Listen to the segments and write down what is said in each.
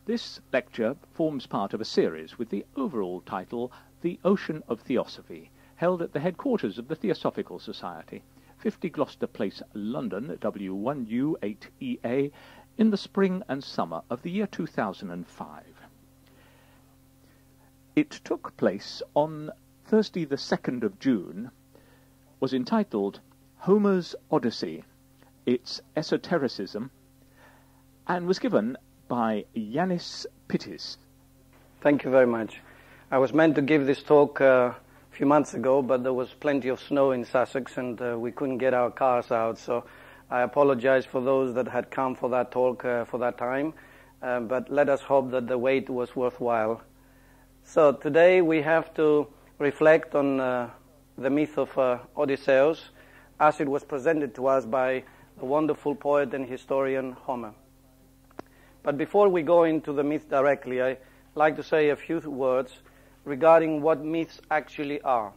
This lecture forms part of a series with the overall title The Ocean of Theosophy, held at the headquarters of the Theosophical Society, 50 Gloucester Place, London, W1U8EA, in the spring and summer of the year 2005. It took place on Thursday the 2nd of June, was entitled Homer's Odyssey, its Esotericism, and was given by Yiannis Pittis. Thank you very much. I was meant to give this talk a few months ago, but there was plenty of snow in Sussex and we couldn't get our cars out, so I apologize for those that had come for that talk for that time, but let us hope that the wait was worthwhile. So today we have to reflect on the myth of Odysseus as it was presented to us by the wonderful poet and historian Homer. But before we go into the myth directly, I'd like to say a few words regarding what myths actually are.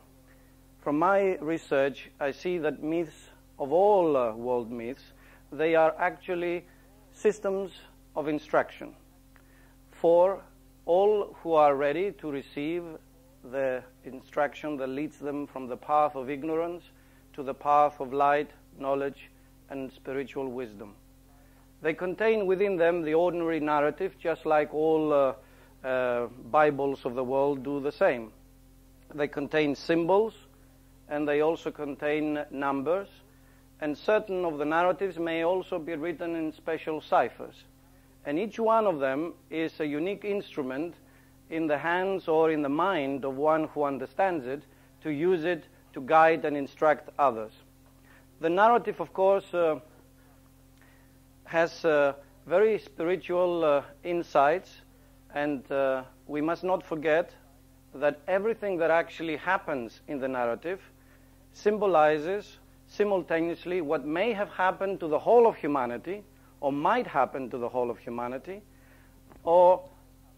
From my research, I see that myths, of all world myths, they are actually systems of instruction for all who are ready to receive the instruction that leads them from the path of ignorance to the path of light, knowledge, and spiritual wisdom. They contain within them the ordinary narrative, just like all Bibles of the world do the same. They contain symbols, and they also contain numbers, and certain of the narratives may also be written in special ciphers. And each one of them is a unique instrument in the hands or in the mind of one who understands it, to use it to guide and instruct others. The narrative, of course, has very spiritual insights, and we must not forget that everything that actually happens in the narrative symbolizes simultaneously what may have happened to the whole of humanity, or might happen to the whole of humanity, or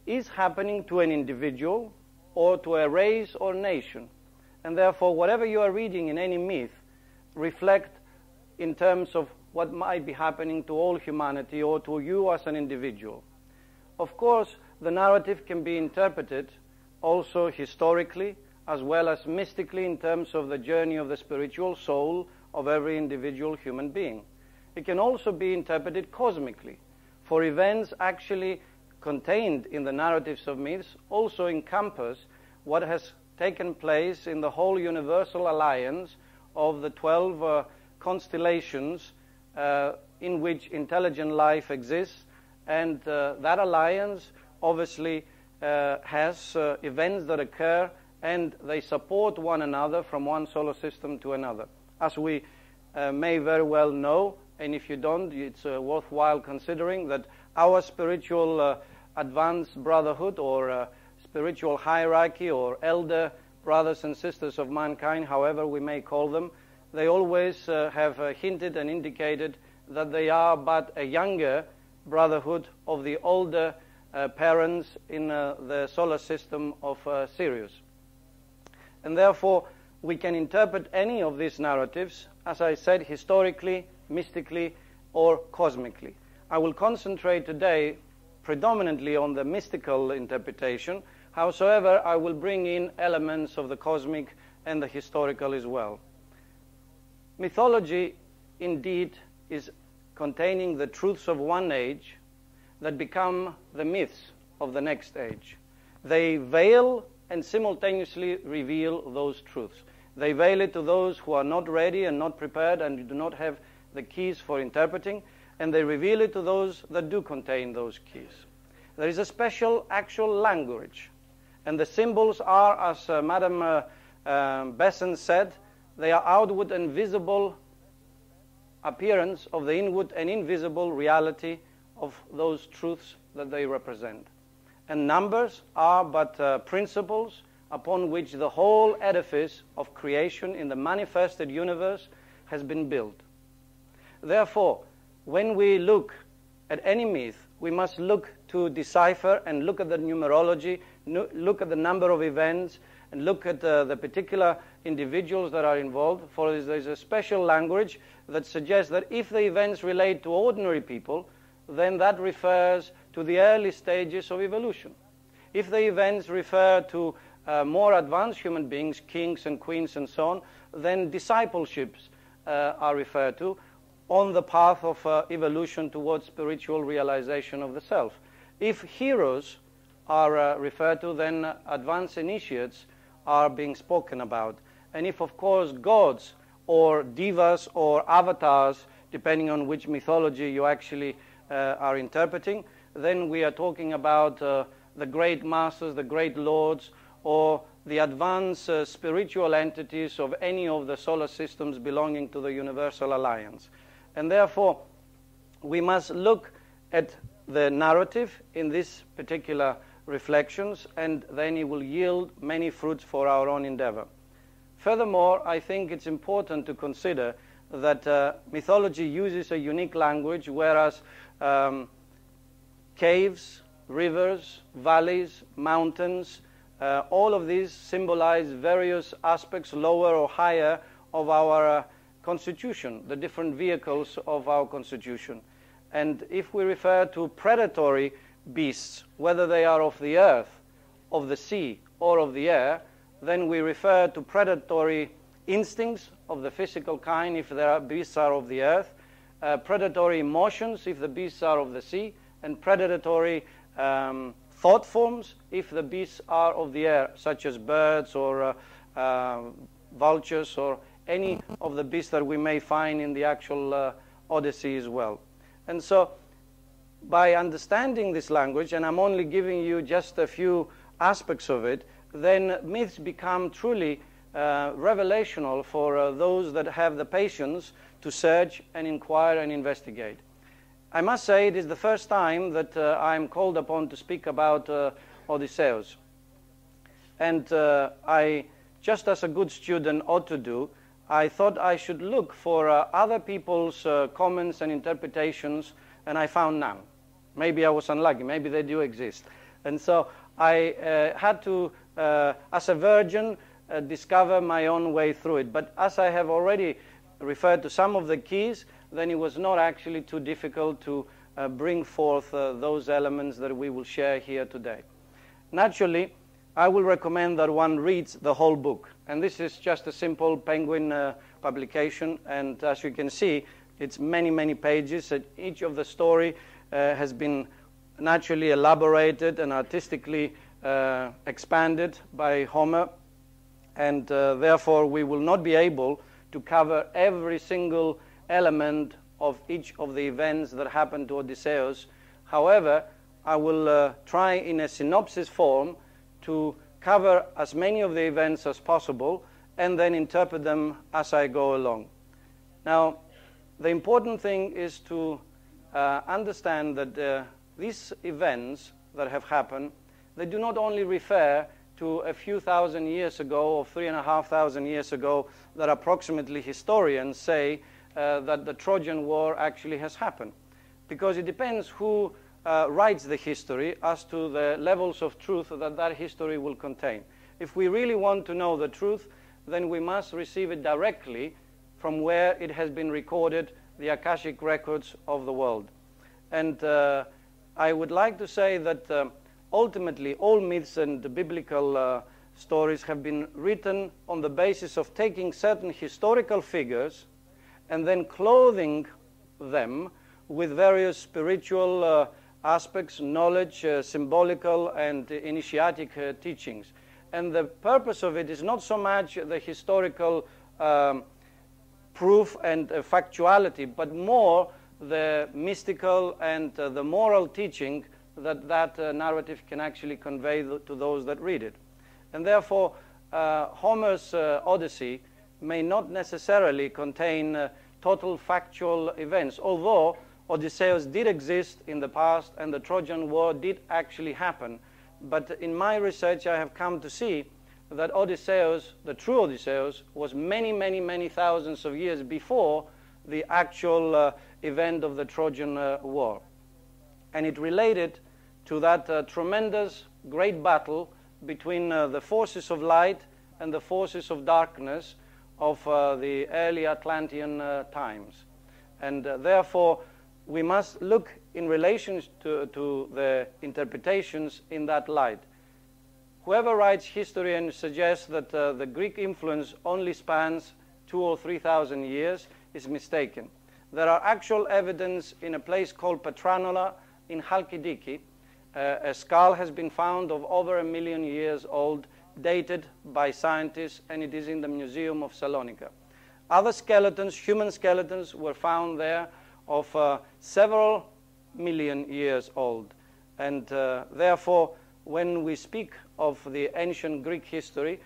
is happening to an individual, or to a race or nation. And therefore, whatever you are reading in any myth reflect in terms of what might be happening to all humanity or to you as an individual. Of course, the narrative can be interpreted also historically as well as mystically in terms of the journey of the spiritual soul of every individual human being. It can also be interpreted cosmically, for events actually contained in the narratives of myths also encompass what has taken place in the whole universal alliance of the 12 constellations in which intelligent life exists, and that alliance obviously has events that occur, and they support one another from one solar system to another. As we may very well know, and if you don't, it's worthwhile considering that our spiritual advanced brotherhood or spiritual hierarchy or elder brothers and sisters of mankind, however we may call them, they always have hinted and indicated that they are but a younger brotherhood of the older parents in the solar system of Sirius. And therefore, we can interpret any of these narratives, as I said, historically, mystically, or cosmically. I will concentrate today predominantly on the mystical interpretation. Howsoever, I will bring in elements of the cosmic and the historical as well. Mythology, indeed, is containing the truths of one age that become the myths of the next age. They veil and simultaneously reveal those truths. They veil it to those who are not ready and not prepared and do not have the keys for interpreting, and they reveal it to those that do contain those keys. There is a special actual language, and the symbols are, as Madame Besson said, they are outward and visible appearance of the inward and invisible reality of those truths that they represent. And numbers are but principles upon which the whole edifice of creation in the manifested universe has been built. Therefore, when we look at any myth, we must look to decipher and look at the numerology, look at the number of events, and look at the particular individuals that are involved, for there's a special language that suggests that if the events relate to ordinary people, then that refers to the early stages of evolution. If the events refer to more advanced human beings, kings and queens and so on, then discipleships are referred to on the path of evolution towards spiritual realization of the self. If heroes are referred to, then advanced initiates are being spoken about. And if, of course, gods or divas or avatars, depending on which mythology you actually are interpreting, then we are talking about the great masters, the great lords, or the advanced spiritual entities of any of the solar systems belonging to the Universal Alliance. And therefore, we must look at the narrative in this particular reflections, and then it will yield many fruits for our own endeavor. Furthermore, I think it's important to consider that mythology uses a unique language, whereas caves, rivers, valleys, mountains, all of these symbolize various aspects, lower or higher, of our constitution, the different vehicles of our constitution. And if we refer to predatory beasts, whether they are of the earth, of the sea, or of the air, then we refer to predatory instincts of the physical kind if the beasts are of the earth, predatory emotions if the beasts are of the sea, and predatory thought forms if the beasts are of the air, such as birds or vultures or any of the beasts that we may find in the actual Odyssey as well. And so, by understanding this language, and I'm only giving you just a few aspects of it, then myths become truly revelational for those that have the patience to search and inquire and investigate. I must say it is the first time that I'm called upon to speak about Odysseus. And I, just as a good student ought to do, I thought I should look for other people's comments and interpretations, and I found none. Maybe I was unlucky, maybe they do exist. And so I had to, as a virgin, discover my own way through it. But as I have already referred to some of the keys, then it was not actually too difficult to bring forth those elements that we will share here today. Naturally, I will recommend that one reads the whole book. And this is just a simple Penguin publication. And as you can see, it's many, many pages. Each of the story has been naturally elaborated and artistically expanded by Homer. And therefore, we will not be able to cover every single element of each of the events that happened to Odysseus. However, I will try in a synopsis form to cover as many of the events as possible and then interpret them as I go along. Now, the important thing is to understand that these events that have happened, they do not only refer to a few thousand years ago or 3,500 years ago that approximately historians say that the Trojan War actually has happened. Because it depends who writes the history as to the levels of truth that that history will contain. If we really want to know the truth, then we must receive it directly from where it has been recorded, the Akashic records of the world. And I would like to say that ultimately all myths and the biblical stories have been written on the basis of taking certain historical figures and then clothing them with various spiritual aspects, knowledge, symbolical and initiatic teachings. And the purpose of it is not so much the historical proof and factuality, but more the mystical and the moral teaching that that narrative can actually convey to those that read it. And therefore, Homer's Odyssey may not necessarily contain total factual events, although Odysseus did exist in the past and the Trojan War did actually happen. But in my research, I have come to see that Odysseus, the true Odysseus, was many, many, many thousands of years before the actual event of the Trojan War. And it related to that tremendous, great battle between the forces of light and the forces of darkness of the early Atlantean times. And therefore, we must look in relation to the interpretations in that light. Whoever writes history and suggests that the Greek influence only spans 2,000 or 3,000 years is mistaken. There are actual evidence in a place called Petranola in Halkidiki. A skull has been found of over 1 million years old, dated by scientists, and it is in the Museum of Salonika. Other skeletons, human skeletons, were found there of several million years old. And therefore, when we speak of the ancient Greek history,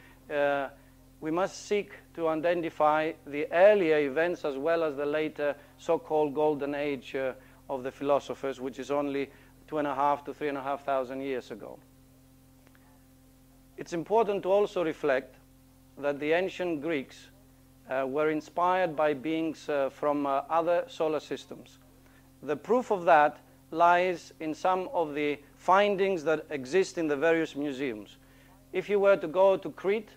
we must seek to identify the earlier events as well as the later so-called golden age of the philosophers, which is only 2,500 to 3,500 years ago. It's important to also reflect that the ancient Greeks were inspired by beings from other solar systems. The proof of that lies in some of the findings that exist in the various museums. If you were to go to Crete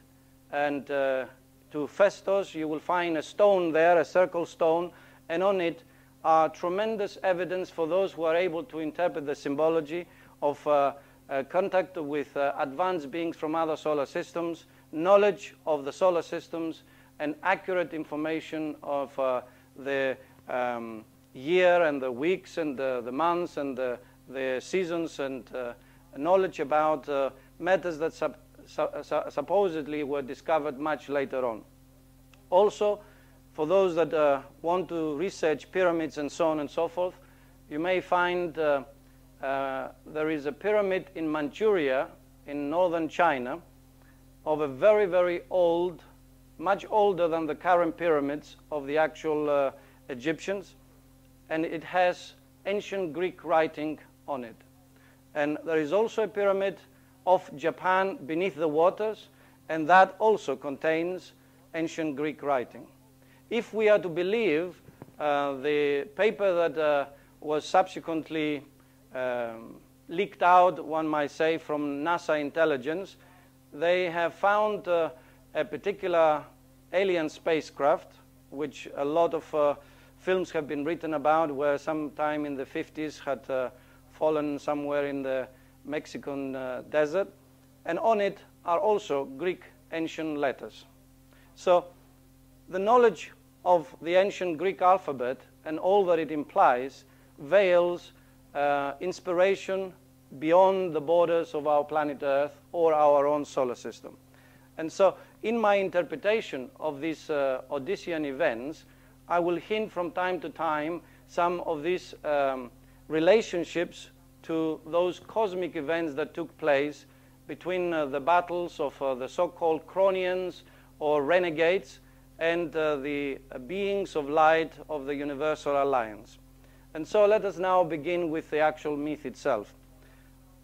and to Festos, you will find a stone there, a circle stone, and on it are tremendous evidence for those who are able to interpret the symbology of contact with advanced beings from other solar systems, knowledge of the solar systems, and accurate information of the year and the weeks and the months and the seasons, and knowledge about matters that supposedly were discovered much later on. Also, for those that want to research pyramids and so on and so forth, you may find there is a pyramid in Manchuria in northern China of a very, very old, much older than the current pyramids of the actual Egyptians, and it has ancient Greek writing on it. And there is also a pyramid of Japan beneath the waters, and that also contains ancient Greek writing. If we are to believe the paper that was subsequently leaked out, one might say, from NASA intelligence, they have found a particular alien spacecraft, which a lot of films have been written about, where sometime in the 50s had fallen somewhere in the Mexican desert, and on it are also Greek ancient letters. So the knowledge of the ancient Greek alphabet and all that it implies veils inspiration beyond the borders of our planet Earth or our own solar system. And so in my interpretation of these Odyssean events, I will hint from time to time some of these relationships to those cosmic events that took place between the battles of the so-called Cronians or renegades and the beings of light of the Universal Alliance. And so let us now begin with the actual myth itself.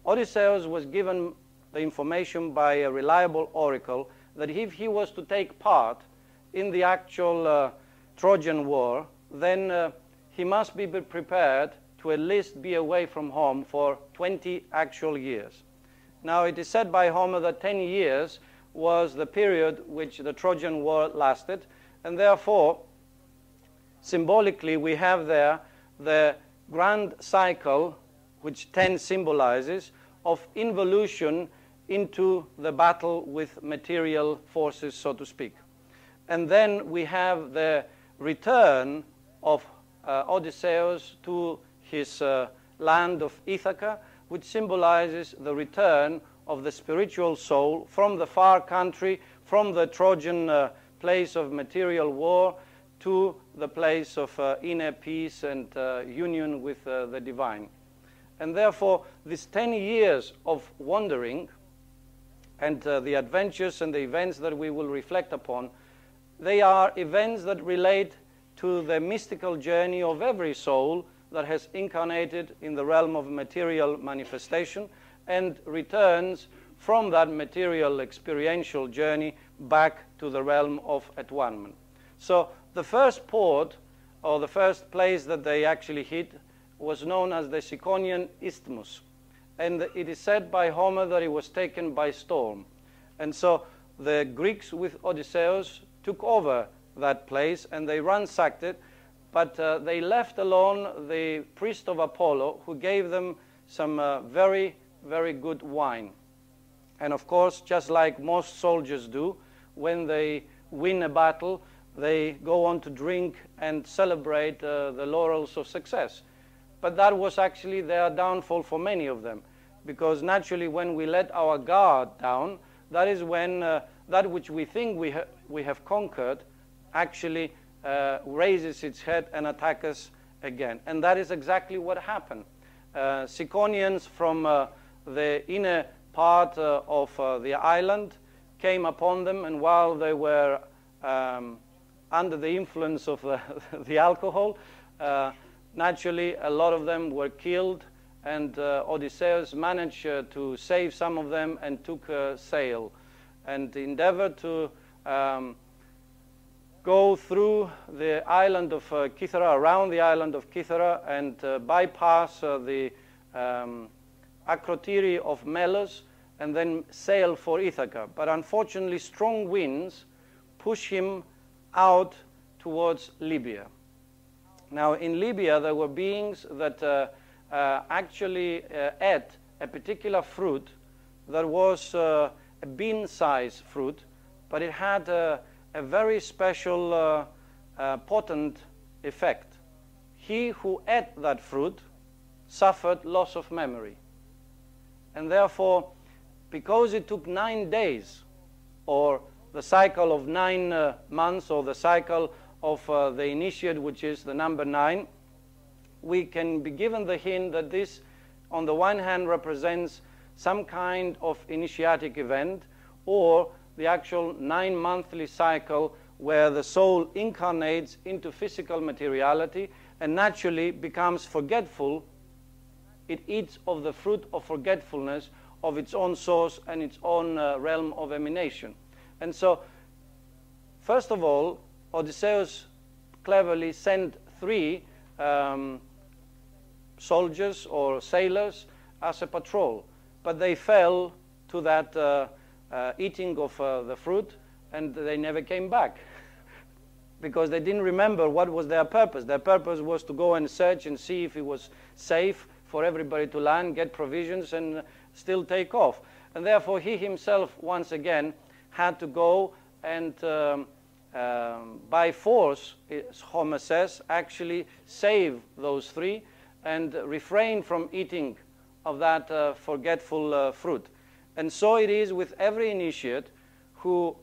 Odysseus was given the information by a reliable oracle that if he was to take part in the actual Trojan War, then he must be prepared to at least be away from home for 20 actual years. Now, it is said by Homer that 10 years was the period which the Trojan War lasted, and therefore, symbolically, we have there the grand cycle, which 10 symbolizes, of involution into the battle with material forces, so to speak. And then we have the return of Odysseus to his land of Ithaca, which symbolizes the return of the spiritual soul from the far country, from the Trojan place of material war, to the place of inner peace and union with the divine. And therefore, these 10 years of wandering and the adventures and the events that we will reflect upon, they are events that relate to the mystical journey of every soul that has incarnated in the realm of material manifestation and returns from that material experiential journey back to the realm of at-one-ment. So the first port, or the first place that they actually hit, was known as the Ciconian Isthmus. And it is said by Homer that it was taken by storm. And so the Greeks with Odysseus took over that place and they ransacked it, but they left alone the priest of Apollo, who gave them some very, very good wine. And of course, just like most soldiers do, when they win a battle, they go on to drink and celebrate the laurels of success. But that was actually their downfall for many of them, because naturally when we let our guard down, that is when that which we think we have conquered actually raises its head and attacks us again. And that is exactly what happened. Ciconians from the inner part of the island came upon them, and while they were under the influence of the alcohol, naturally a lot of them were killed, and Odysseus managed to save some of them and took sail and endeavored to go through the island of Kythera, around the island of Kythera, and bypass the acrotiri of Melos, and then sail for Ithaca. But unfortunately, strong winds push him out towards Libya. Now, in Libya, there were beings that actually ate a particular fruit that was a bean-sized fruit, but it had a very special, potent effect. He who ate that fruit suffered loss of memory. And therefore, because it took 9 days, or the cycle of 9 months, or the cycle of the initiate, which is the number 9, we can be given the hint that this, on the one hand, represents some kind of initiatic event, or the actual 9-monthly cycle where the soul incarnates into physical materiality and naturally becomes forgetful. It eats of the fruit of forgetfulness of its own source and its own realm of emanation. And so, first of all, Odysseus cleverly sent 3 soldiers or sailors as a patrol, but they fell to that eating of the fruit, and they never came back because they didn't remember what was their purpose. Their purpose was to go and search and see if it was safe for everybody to land, get provisions, and still take off. And therefore, he himself, once again, had to go and, by force, Homer says, actually save those 3 and refrain from eating of that forgetful fruit. And so it is with every initiate who,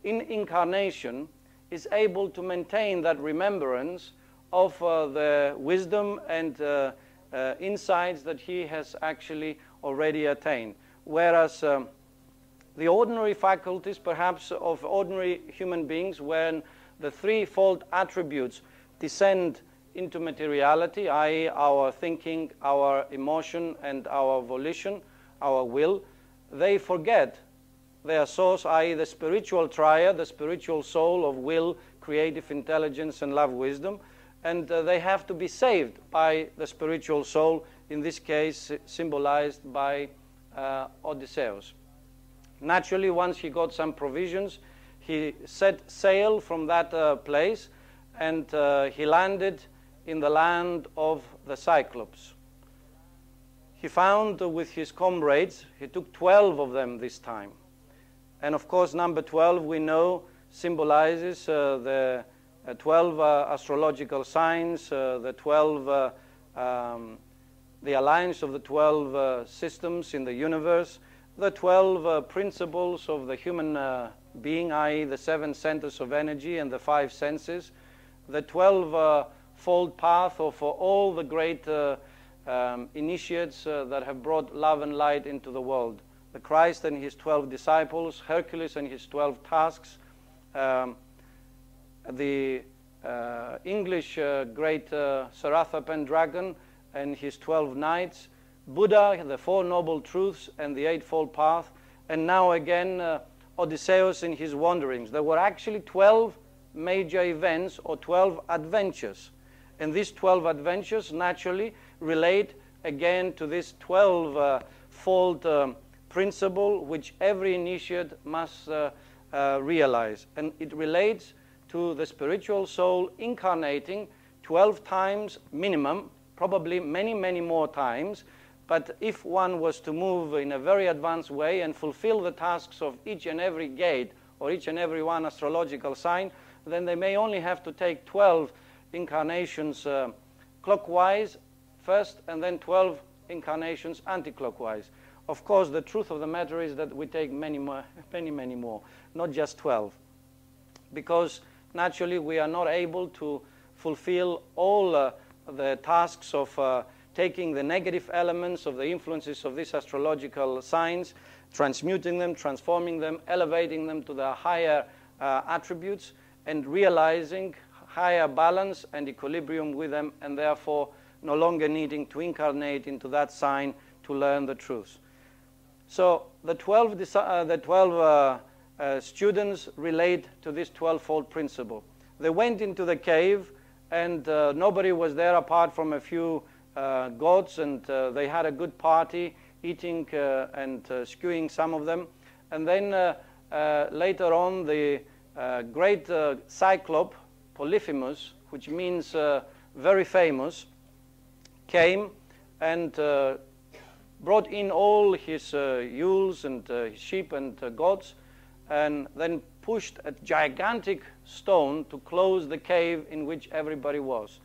in incarnation, is able to maintain that remembrance of the wisdom and insights that he has actually already attained. Whereas the ordinary faculties, perhaps, of ordinary human beings, when the 3-fold attributes descend into materiality, i.e. our thinking, our emotion, and our volition, our will, they forget their source, i.e. the spiritual triad, the spiritual soul of will, creative intelligence, and love wisdom, and they have to be saved by the spiritual soul, in this case symbolized by Odysseus. Naturally, once he got some provisions, he set sail from that place, and he landed in the land of the Cyclops. He found with his comrades, he took 12 of them this time. And of course, number 12, we know, symbolizes the 12 astrological signs, the 12, the alliance of the 12 systems in the universe, the 12 principles of the human being, i.e. the 7 centers of energy and the 5 senses, the 12-fold path of all the great initiates that have brought love and light into the world. The Christ and his 12 disciples, Hercules and his 12 tasks, the English great Saratha Pendragon and his 12 knights, Buddha, the 4 noble truths and the 8-fold path, and now again Odysseus in his wanderings. There were actually 12 major events or 12 adventures. And these 12 adventures naturally relate again to this 12-fold principle which every initiate must realize. And it relates to the spiritual soul incarnating 12 times minimum, probably many, many more times. But if one was to move in a very advanced way and fulfill the tasks of each and every gate or each and every one astrological sign, then they may only have to take 12 incarnations clockwise first and then 12 incarnations anti-clockwise. Of course, the truth of the matter is that we take many, many more, not just 12. Because naturally we are not able to fulfill all the tasks of taking the negative elements of the influences of these astrological signs, transmuting them, transforming them, elevating them to the higher attributes, and realizing higher balance and equilibrium with them, and therefore no longer needing to incarnate into that sign to learn the truth. So the 12 students relate to this 12-fold principle. They went into the cave, and nobody was there apart from a few gods, and they had a good party, eating and skewing some of them. And then later on, the great Cyclop, Polyphemus, which means very famous, came and brought in all his ewes and his sheep and goats, and then pushed a gigantic stone to close the cave in which everybody was.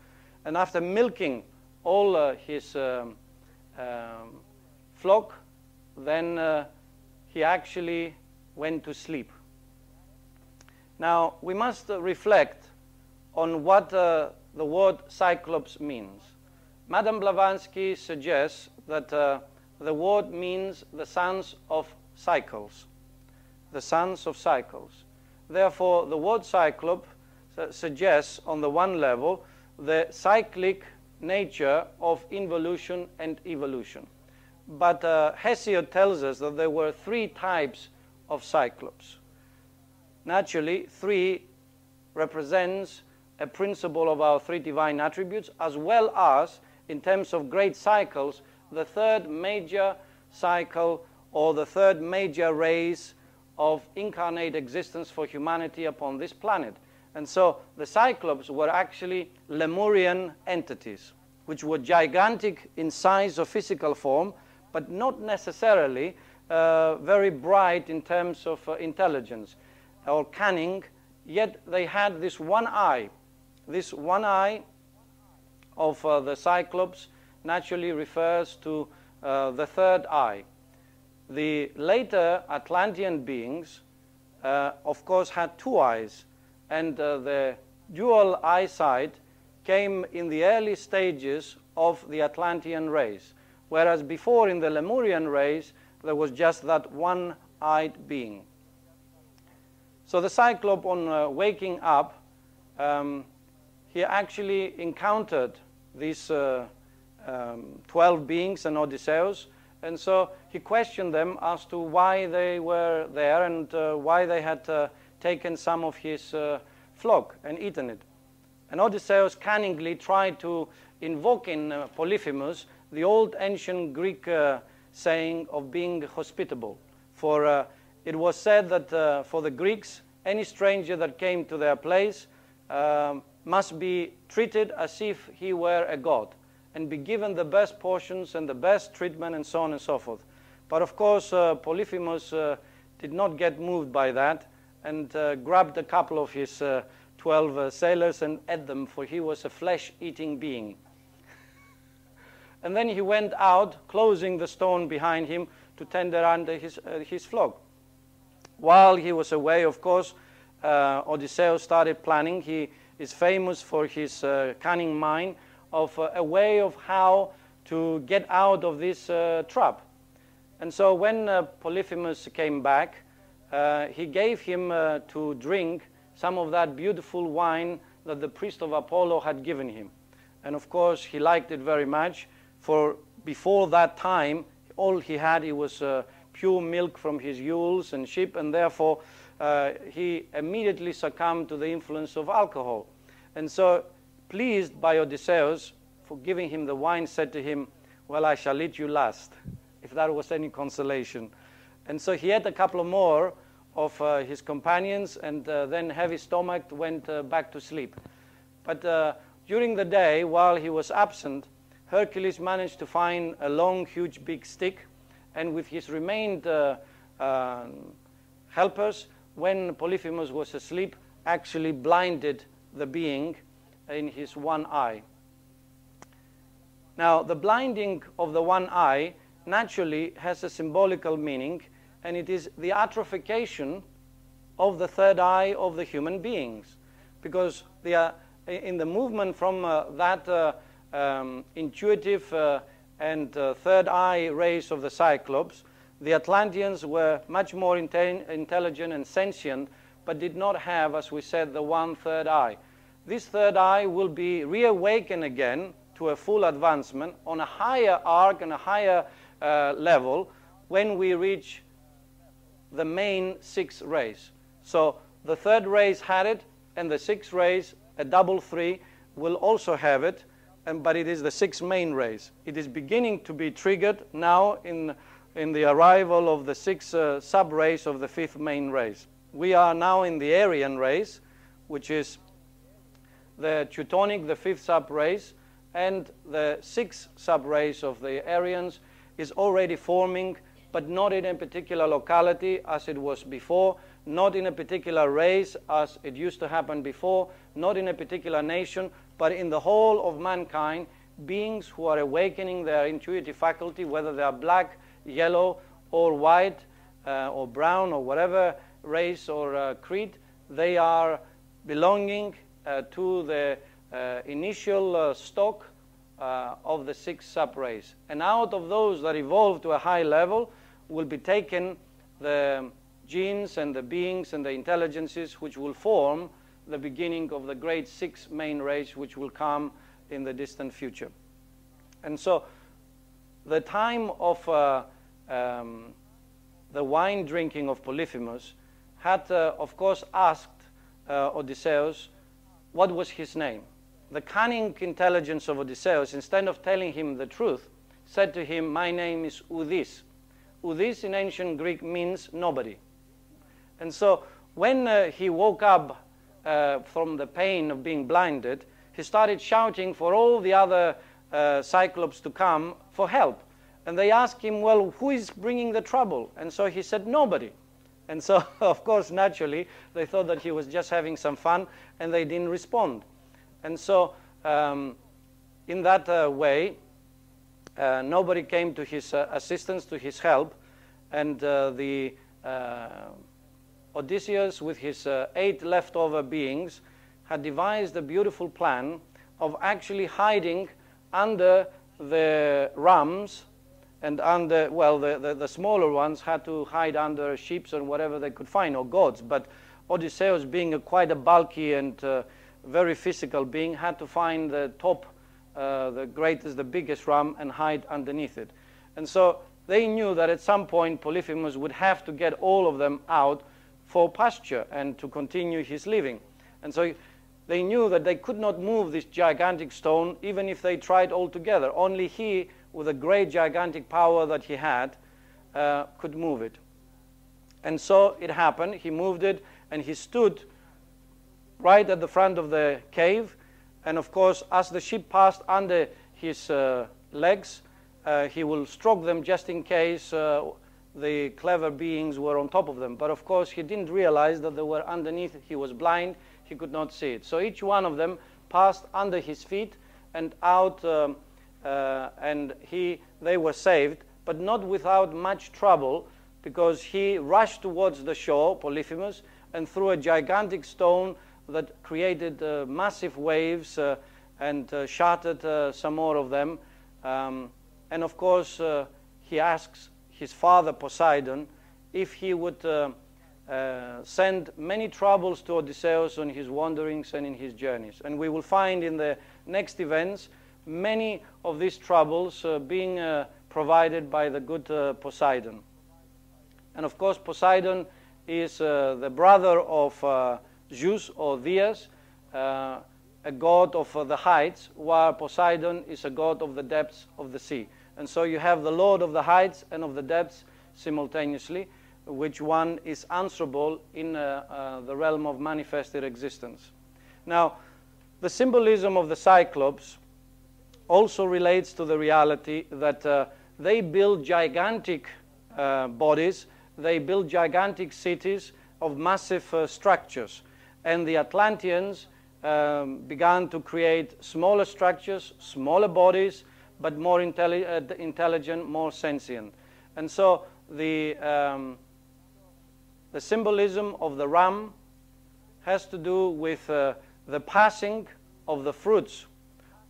And after milking all his flock, then he actually went to sleep. Now, we must reflect on what the word Cyclops means. Madame Blavatsky suggests that the word means the sons of cycles. The sons of cycles. Therefore, the word Cyclop suggests, on the one level, the cyclic nature of involution and evolution. But Hesiod tells us that there were 3 types of Cyclops. Naturally, 3 represents a principle of our 3 divine attributes, as well as, in terms of great cycles, the 3rd major cycle or the 3rd major race of incarnate existence for humanity upon this planet. And so the Cyclops were actually Lemurian entities, which were gigantic in size or physical form, but not necessarily very bright in terms of intelligence or cunning, yet they had this one eye. This one eye of the Cyclops naturally refers to the 3rd eye. The later Atlantean beings, of course, had 2 eyes, and the dual eyesight came in the early stages of the Atlantean race, whereas before in the Lemurian race there was just that one-eyed being. So the Cyclop, on waking up, he actually encountered these 12 beings and Odysseus, and so he questioned them as to why they were there and why they had taken some of his flock and eaten it. And Odysseus cunningly tried to invoke in Polyphemus the old ancient Greek saying of being hospitable. For it was said that for the Greeks, any stranger that came to their place must be treated as if he were a god and be given the best portions and the best treatment and so on and so forth. But of course, Polyphemus did not get moved by that and grabbed a couple of his 12 sailors and ate them, for he was a flesh-eating being. And then he went out, closing the stone behind him to tender under his flock. While he was away, of course, Odysseus started planning. He is famous for his cunning mind of a way of how to get out of this trap. And so when Polyphemus came back, he gave him to drink some of that beautiful wine that the priest of Apollo had given him. And of course, he liked it very much, for before that time, all he had, it was pure milk from his ewes and sheep, and therefore he immediately succumbed to the influence of alcohol. And so, pleased by Odysseus for giving him the wine, said to him, "Well, I shall eat you last," if that was any consolation. And so he ate a couple more of his companions, and then heavy stomach went back to sleep. But During the day, while he was absent, Hercules managed to find a long, huge, big stick, and with his remained helpers, when Polyphemus was asleep, actually blinded the being in his one eye. Now, the blinding of the one eye naturally has a symbolical meaning, and it is the atrophication of the third eye of the human beings, because they are in the movement from that intuitive and third eye race of the Cyclops. The Atlanteans were much more intelligent and sentient, but did not have, as we said, the one third eye. This third eye will be reawakened again to a full advancement on a higher arc and a higher level when we reach the main 6 rays. So the third rays had it, and the 6 rays, a double 3, will also have it, but it is the 6 main rays. It is beginning to be triggered now in the arrival of the 6 sub-rays of the 5th main rays. We are now in the Aryan rays, which is the Teutonic, the 5th sub-rays, and the 6 sub-rays of the Aryans is already forming, but not in a particular locality as it was before, not in a particular race as it used to happen before, not in a particular nation, but in the whole of mankind, beings who are awakening their intuitive faculty, whether they are black, yellow, or white, or brown, or whatever race or creed, they are belonging to the initial stock of the 6 sub-rays. And out of those that evolve to a high level will be taken the genes and the beings and the intelligences which will form the beginning of the great 6 main rays which will come in the distant future. And so the time of the wine drinking of Polyphemus had, of course, asked Odysseus what was his name. The cunning intelligence of Odysseus, instead of telling him the truth, said to him, "My name is Udis." Udis in ancient Greek means nobody. And so when he woke up from the pain of being blinded, he started shouting for all the other Cyclops to come for help. And they asked him, well, who is bringing the trouble? And so he said, nobody. And so, of course, naturally, they thought that he was just having some fun, and they didn't respond. And so, in that way, nobody came to his assistance, to his help, and Odysseus, with his 8 leftover beings, had devised a beautiful plan of actually hiding under the rams, and under, well, the smaller ones had to hide under sheep or whatever they could find, or goats. But Odysseus, being quite a bulky and very physical being, had to find the top, the greatest, the biggest ram, and hide underneath it. And so they knew that at some point Polyphemus would have to get all of them out for pasture and to continue his living. And so they knew that they could not move this gigantic stone even if they tried all together. Only he, with the great gigantic power that he had, could move it. And so it happened. He moved it, and he stood right at the front of the cave. And of course, as the sheep passed under his legs, he will stroke them just in case the clever beings were on top of them. But of course, he didn't realize that they were underneath. He was blind. He could not see it. So each one of them passed under his feet and out, and they were saved, but not without much trouble, because he rushed towards the shore, Polyphemus, and threw a gigantic stone that created massive waves and shattered some more of them. And of course, he asks his father Poseidon if he would send many troubles to Odysseus on his wanderings and in his journeys. And we will find in the next events many of these troubles being provided by the good Poseidon. And of course, Poseidon is the brother of Zeus or Theas, a god of the heights, while Poseidon is a god of the depths of the sea. And so you have the Lord of the heights and of the depths simultaneously, which one is answerable in the realm of manifested existence. Now, The symbolism of the Cyclops also relates to the reality that they build gigantic bodies, they build gigantic cities of massive structures. And the Atlanteans began to create smaller structures, smaller bodies, but more intelligent, more sentient. And so the symbolism of the ram has to do with the passing of the fruits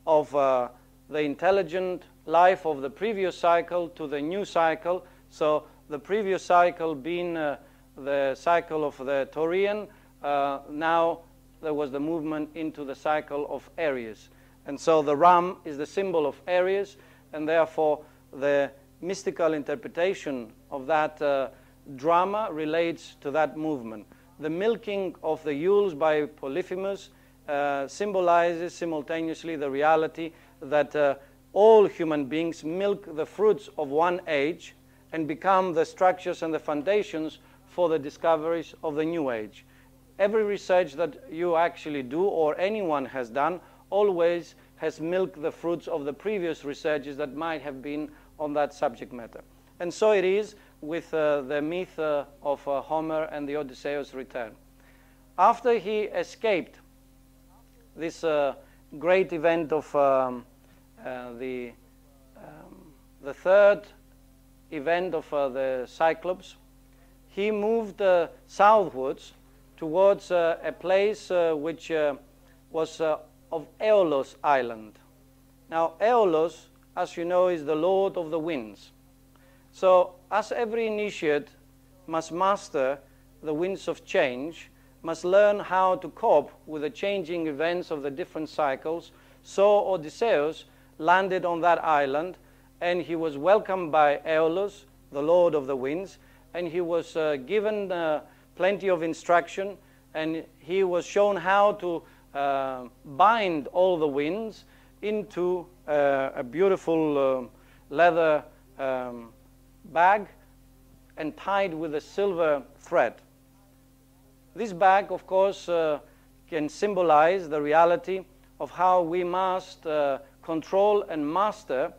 of the intelligent life of the previous cycle to the new cycle. So the previous cycle being the cycle of the Taurian, now there was the movement into the cycle of Aries. And so the ram is the symbol of Aries, and therefore the mystical interpretation of that drama relates to that movement. The milking of the ewes by Polyphemus symbolizes simultaneously the reality that all human beings milk the fruits of one age and become the structures and the foundations for the discoveries of the new age. Every research that you actually do or anyone has done always has milked the fruits of the previous researches that might have been on that subject matter. And so it is with the myth of Homer and the Odysseus' return. After he escaped this great event of the third event of the Cyclops, he moved southwards towards a place which was of Aeolos Island. Now, Aeolos, as you know, is the lord of the winds. So, as every initiate must master the winds of change, must learn how to cope with the changing events of the different cycles, so Odysseus landed on that island, and he was welcomed by Aeolus, the lord of the winds, and he was given plenty of instruction, and he was shown how to bind all the winds into a beautiful leather bag and tied with a silver thread. This bag, of course, can symbolize the reality of how we must control and master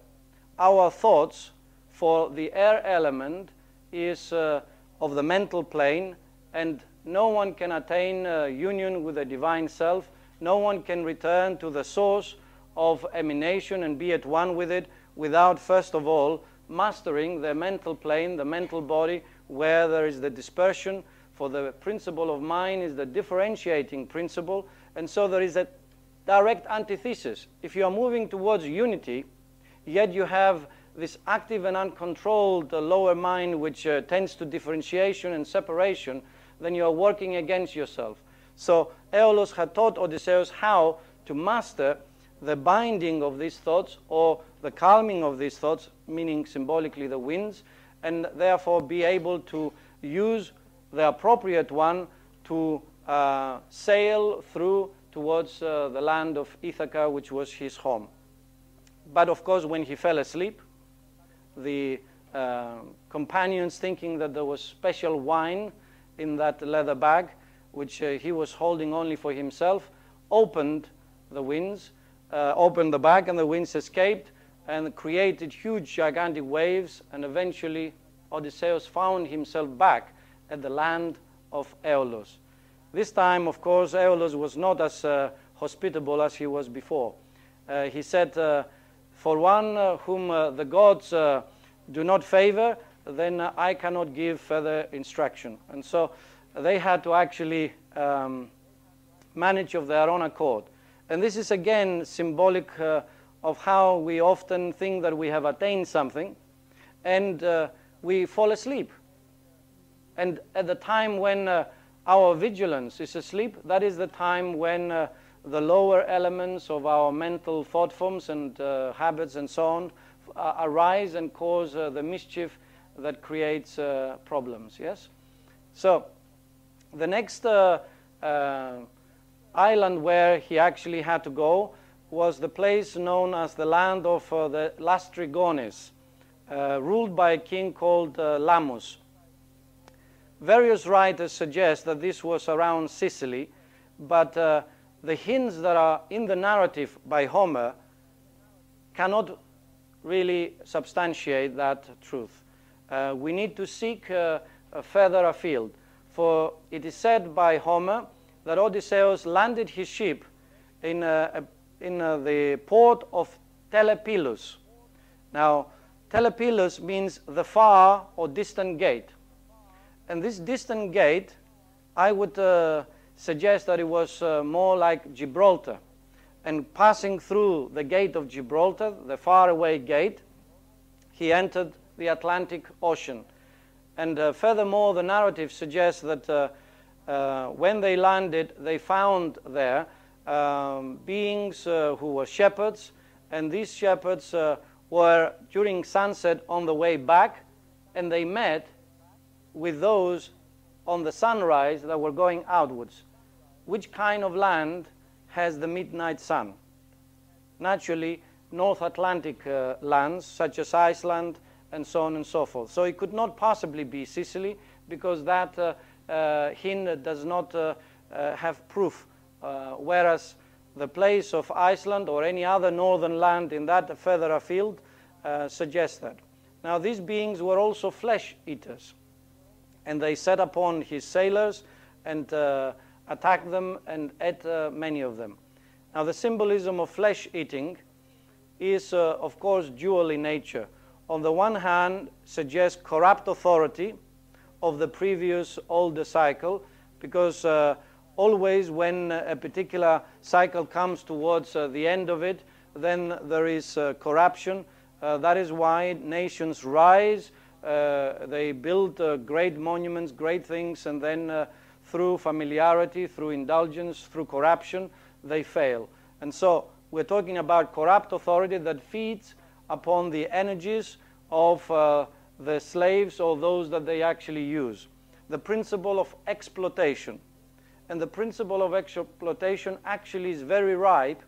our thoughts, for the air element is of the mental plane, and no one can attain union with the divine self. No one can return to the source of emanation and be at one with it without, first of all, mastering the mental plane, the mental body, where there is the dispersion. For the principle of mind is the differentiating principle, and so there is a direct antithesis. If you are moving towards unity, yet you have this active and uncontrolled lower mind which tends to differentiation and separation, then you are working against yourself. So Aeolus had taught Odysseus how to master the binding of these thoughts, or the calming of these thoughts, meaning symbolically the winds, and therefore be able to use the appropriate one to sail through towards the land of Ithaca, which was his home. But of course, when he fell asleep, the companions, thinking that there was special wine in that leather bag, which he was holding only for himself, opened the winds, opened the bag, and the winds escaped and created huge, gigantic waves, and eventually Odysseus found himself back at the land of Aeolus. This time, of course, Aeolus was not as hospitable as he was before. He said, for one whom the gods do not favor, then I cannot give further instruction. And so they had to actually manage of their own accord. And this is again symbolic of how we often think that we have attained something, and we fall asleep. And at the time when our vigilance is asleep, that is the time when the lower elements of our mental thought forms and habits and so on arise and cause the mischief that creates problems, yes? So the next island where he actually had to go was the place known as the land of the Lastrigones, ruled by a king called Lamus. Various writers suggest that this was around Sicily, but the hints that are in the narrative by Homer cannot really substantiate that truth. We need to seek further afield. For it is said by Homer that Odysseus landed his ship in the port of Telepilus. Now, Telepilus means the far or distant gate. And this distant gate, I would suggest that it was more like Gibraltar. And passing through the gate of Gibraltar, the faraway gate, he entered the Atlantic Ocean. And furthermore, the narrative suggests that when they landed, they found there beings who were shepherds, and these shepherds were during sunset on the way back, and they met with those on the sunrise that were going outwards. Which kind of land has the midnight sun? Naturally, North Atlantic lands, such as Iceland, and so on and so forth. So it could not possibly be Sicily, because that hint does not have proof, whereas the place of Iceland or any other northern land in that further afield suggests that. Now, these beings were also flesh eaters, and they set upon his sailors and attacked them and ate many of them. Now, the symbolism of flesh eating is, of course, dual in nature. On the one hand, suggests corrupt authority of the previous older cycle, because always when a particular cycle comes towards the end of it, then there is corruption. That is why nations rise, they build great monuments, great things, and then through familiarity, through indulgence, through corruption, they fail. And so we're talking about corrupt authority that feeds upon the energies of the slaves or those that they actually use. The principle of exploitation. And the principle of exploitation actually is very ripe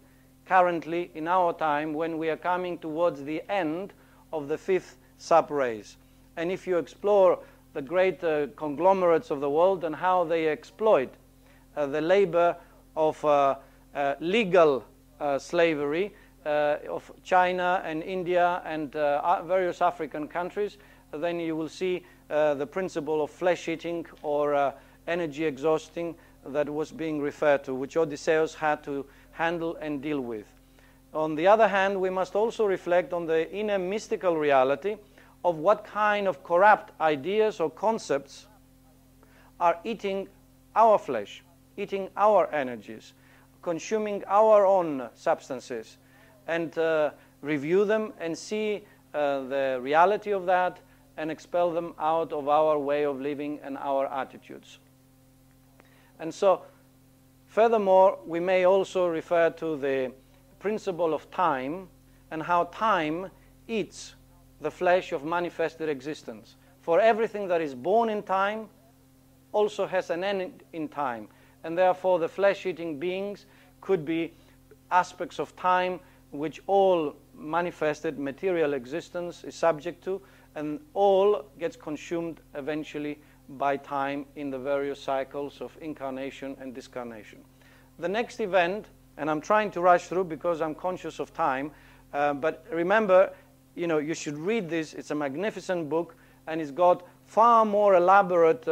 currently in our time, when we are coming towards the end of the fifth subrace. And if you explore the great conglomerates of the world and how they exploit the labor of legal slavery of China and India and various African countries, then you will see the principle of flesh eating or energy exhausting that was being referred to, which Odysseus had to handle and deal with. On the other hand, we must also reflect on the inner mystical reality of what kind of corrupt ideas or concepts are eating our flesh, eating our energies, consuming our own substances, and review them and see the reality of that and expel them out of our way of living and our attitudes. And so, furthermore, we may also refer to the principle of time and how time eats the flesh of manifested existence. For everything that is born in time also has an end in time, and therefore the flesh-eating beings could be aspects of time which all manifested material existence is subject to, and all gets consumed eventually by time in the various cycles of incarnation and discarnation. The next event, and I'm trying to rush through because I'm conscious of time, but remember, you should read this. It's a magnificent book, and it's got far more elaborate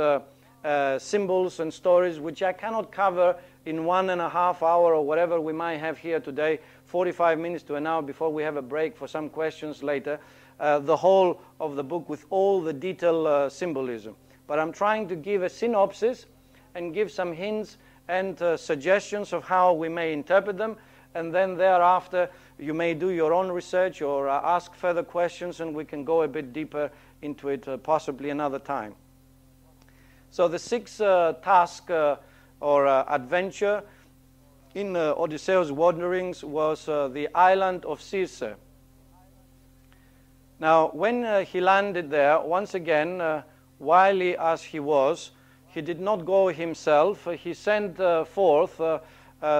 symbols and stories which I cannot cover in 1.5 hours or whatever we might have here today, 45 minutes to an hour before we have a break for some questions later, the whole of the book with all the detailed symbolism. But I'm trying to give a synopsis and give some hints and suggestions of how we may interpret them, and then thereafter you may do your own research or ask further questions, and we can go a bit deeper into it possibly another time. So the sixth task or adventure in Odysseus' wanderings was the island of Circe. Now, when he landed there, once again, wily as he was, he did not go himself. He sent forth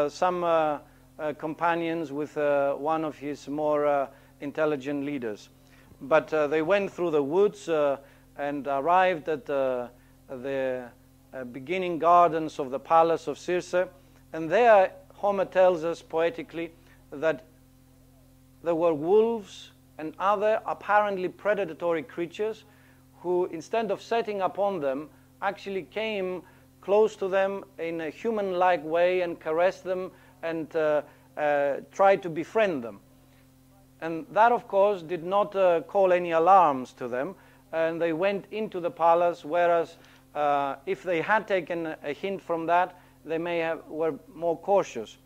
some companions with one of his more intelligent leaders. But they went through the woods and arrived at the beginning gardens of the palace of Circe, and there Homer tells us poetically that there were wolves and other apparently predatory creatures who, instead of setting upon them, actually came close to them in a human-like way and caressed them and tried to befriend them. And that, of course, did not call any alarms to them, and they went into the palace, whereas if they had taken a hint from that, they were more cautious.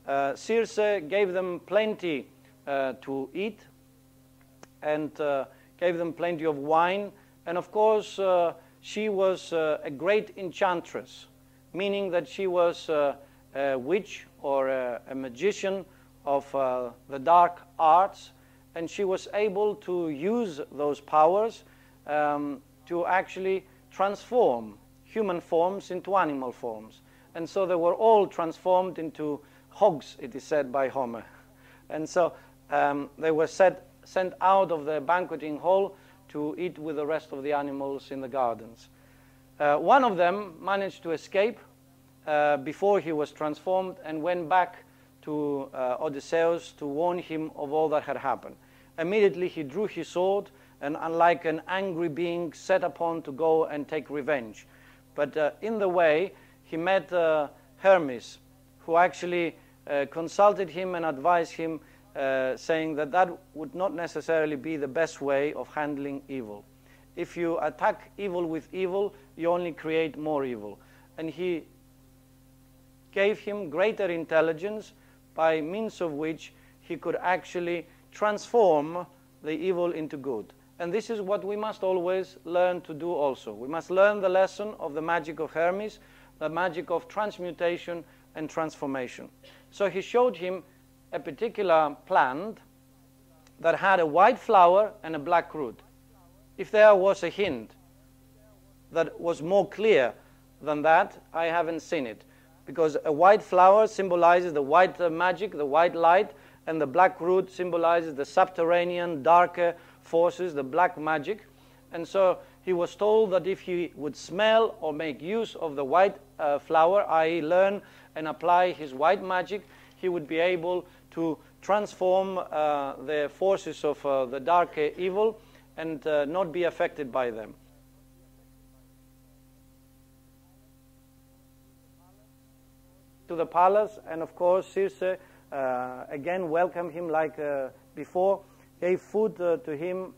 Circe gave them plenty to eat and gave them plenty of wine, and of course she was a great enchantress, meaning that she was a witch or a magician of the dark arts, and she was able to use those powers to actually transform human forms into animal forms. And so they were all transformed into hogs, it is said by Homer. And so they were sent out of the banqueting hall to eat with the rest of the animals in the gardens. One of them managed to escape before he was transformed and went back to Odysseus to warn him of all that had happened. Immediately he drew his sword and, unlike an angry being, set upon to go and take revenge. But in the way he met Hermes, who actually consulted him and advised him, saying that that would not necessarily be the best way of handling evil. If you attack evil with evil, you only create more evil. And he gave him greater intelligence, by means of which he could actually transform the evil into good. And this is what we must always learn to do also. We must learn the lesson of the magic of Hermes, the magic of transmutation and transformation. So he showed him a particular plant that had a white flower and a black root. If there was a hint that was more clear than that, I haven't seen it. Because a white flower symbolizes the white magic, the white light, and the black root symbolizes the subterranean, darker forces, the black magic. And so he was told that if he would smell or make use of the white flower, i.e. learn and apply his white magic, he would be able to transform the forces of the darker evil and not be affected by them. To the palace, and of course Circe again welcomed him like before, gave food to him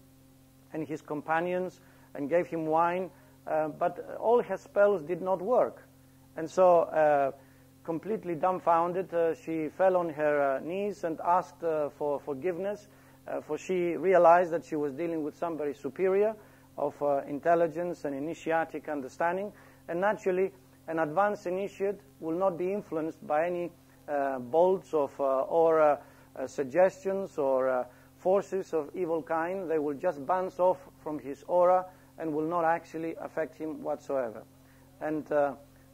and his companions, and gave him wine, but all her spells did not work. And so, completely dumbfounded, she fell on her knees and asked for forgiveness, for she realized that she was dealing with somebody superior of intelligence and initiatic understanding, and naturally an advanced initiate will not be influenced by any bolts of or suggestions or forces of evil kind. They will just bounce off from his aura and will not actually affect him whatsoever. And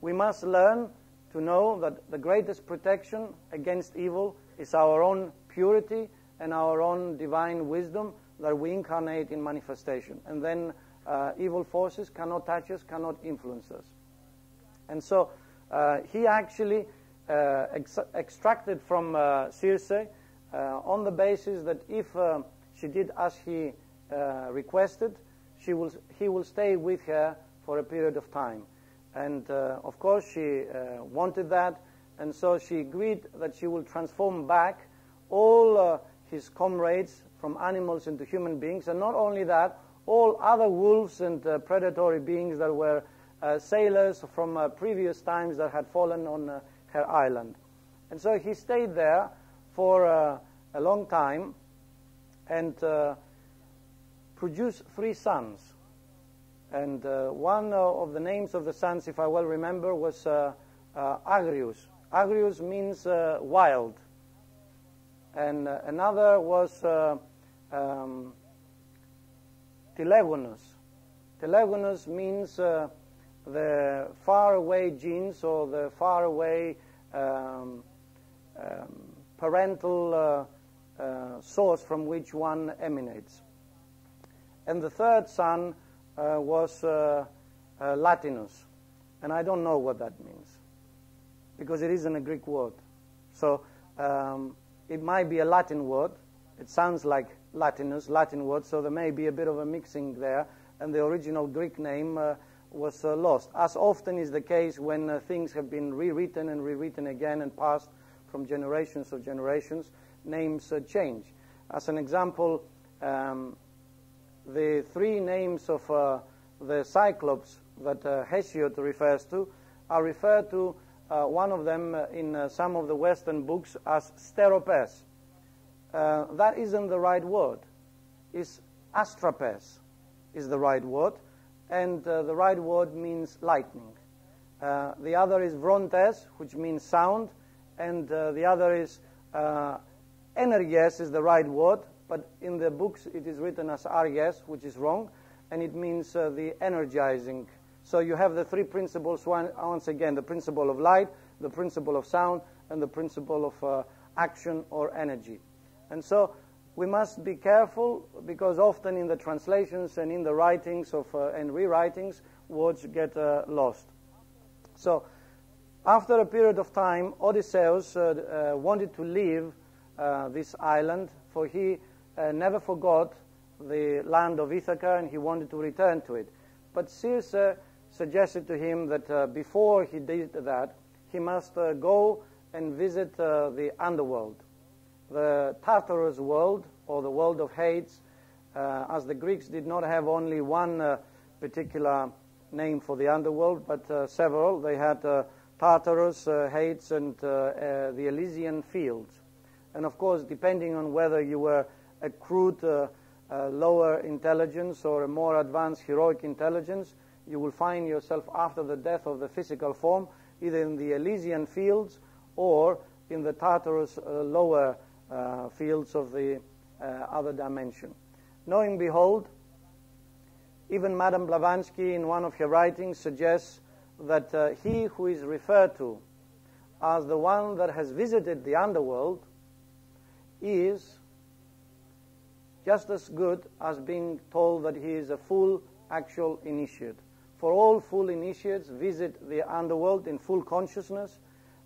we must learn to know that the greatest protection against evil is our own purity and our own divine wisdom that we incarnate in manifestation. And then evil forces cannot touch us, cannot influence us. And so he actually extracted from Circe on the basis that if she did as he requested, he will stay with her for a period of time. And of course she wanted that, and so she agreed that she will transform back all his comrades from animals into human beings, and not only that, all other wolves and predatory beings that were sailors from previous times that had fallen on her island. And so he stayed there for a long time and produced 3 sons. And one of the names of the sons, if I well remember, was Agrius. Agrius means wild. And another was Telegonus. Telegonus means the faraway genes, or the faraway parental source from which one emanates. And the third son was Latinus. And I don't know what that means, because it isn't a Greek word. So it might be a Latin word. It sounds like Latin word, so there may be a bit of a mixing there, and the original Greek name was lost, as often is the case when things have been rewritten and rewritten again and passed from generations of generations. Names change. As an example, the three names of the Cyclops that Hesiod refers to are referred to, one of them in some of the Western books, as Steropes. That isn't the right word. It's Astrapes is the right word, and the right word means lightning. The other is Vrontes, which means sound, and the other is Energes is the right word, but in the books it is written as Arges, which is wrong, and it means the energizing. So you have the three principles, once again, the principle of light, the principle of sound, and the principle of action or energy. And so we must be careful, because often in the translations and in the writings of and rewritings, words get lost. So after a period of time, Odysseus wanted to leave this island, for he never forgot the land of Ithaca, and he wanted to return to it. But Circe suggested to him that before he did that, he must go and visit the underworld, the Tartarus world, or the world of Hades, as the Greeks did not have only one particular name for the underworld, but several. They had Tartarus, Hades, and the Elysian fields. And of course, depending on whether you were a crude, lower intelligence or a more advanced heroic intelligence, you will find yourself after the death of the physical form either in the Elysian fields or in the Tartarus lower fields of the other dimension. Knowing, behold, even Madame Blavatsky in one of her writings suggests that he who is referred to as the one that has visited the underworld is just as good as being told that he is a full actual initiate. For all full initiates visit the underworld in full consciousness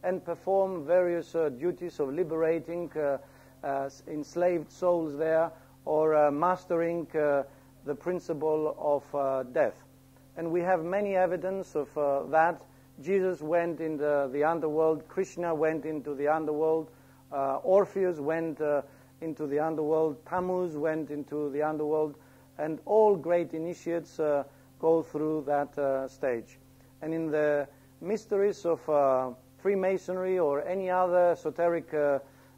and perform various duties of liberating enslaved souls there, or mastering the principle of death. And we have many evidence of that. Jesus went in the underworld, Krishna went into the underworld, Orpheus went into the underworld, Tammuz went into the underworld, and all great initiates go through that stage. And in the mysteries of Freemasonry or any other esoteric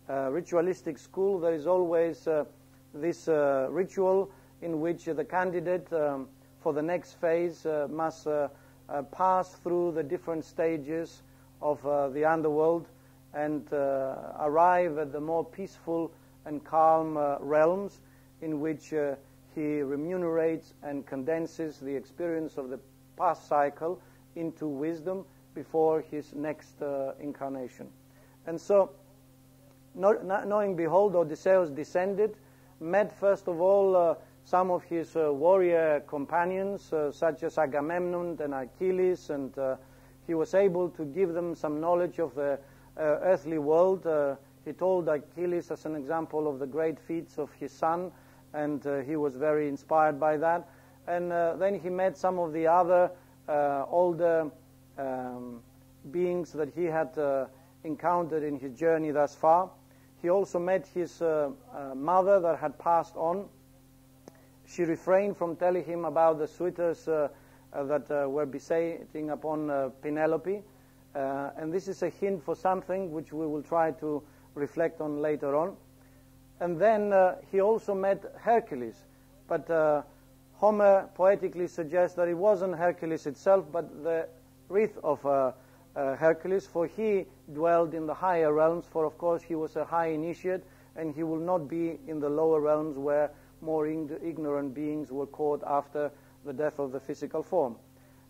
ritualistic school, there is always this ritual in which the candidate for the next phase must pass through the different stages of the underworld and arrive at the more peaceful and calm realms in which he remunerates and condenses the experience of the past cycle into wisdom before his next incarnation. And so, knowing, behold, Odysseus descended, met first of all some of his warrior companions, such as Agamemnon and Achilles, and he was able to give them some knowledge of the earthly world. He told Achilles as an example of the great feats of his son, and he was very inspired by that. And then he met some of the other older beings that he had encountered in his journey thus far. He also met his mother that had passed on. She refrained from telling him about the suitors that were besetting upon Penelope. And this is a hint for something which we will try to reflect on later on. And then he also met Hercules. But Homer poetically suggests that it wasn't Hercules itself, but the wreath of Hercules, for he dwelled in the higher realms, for of course he was a high initiate, and he will not be in the lower realms where more ignorant beings were caught after the death of the physical form.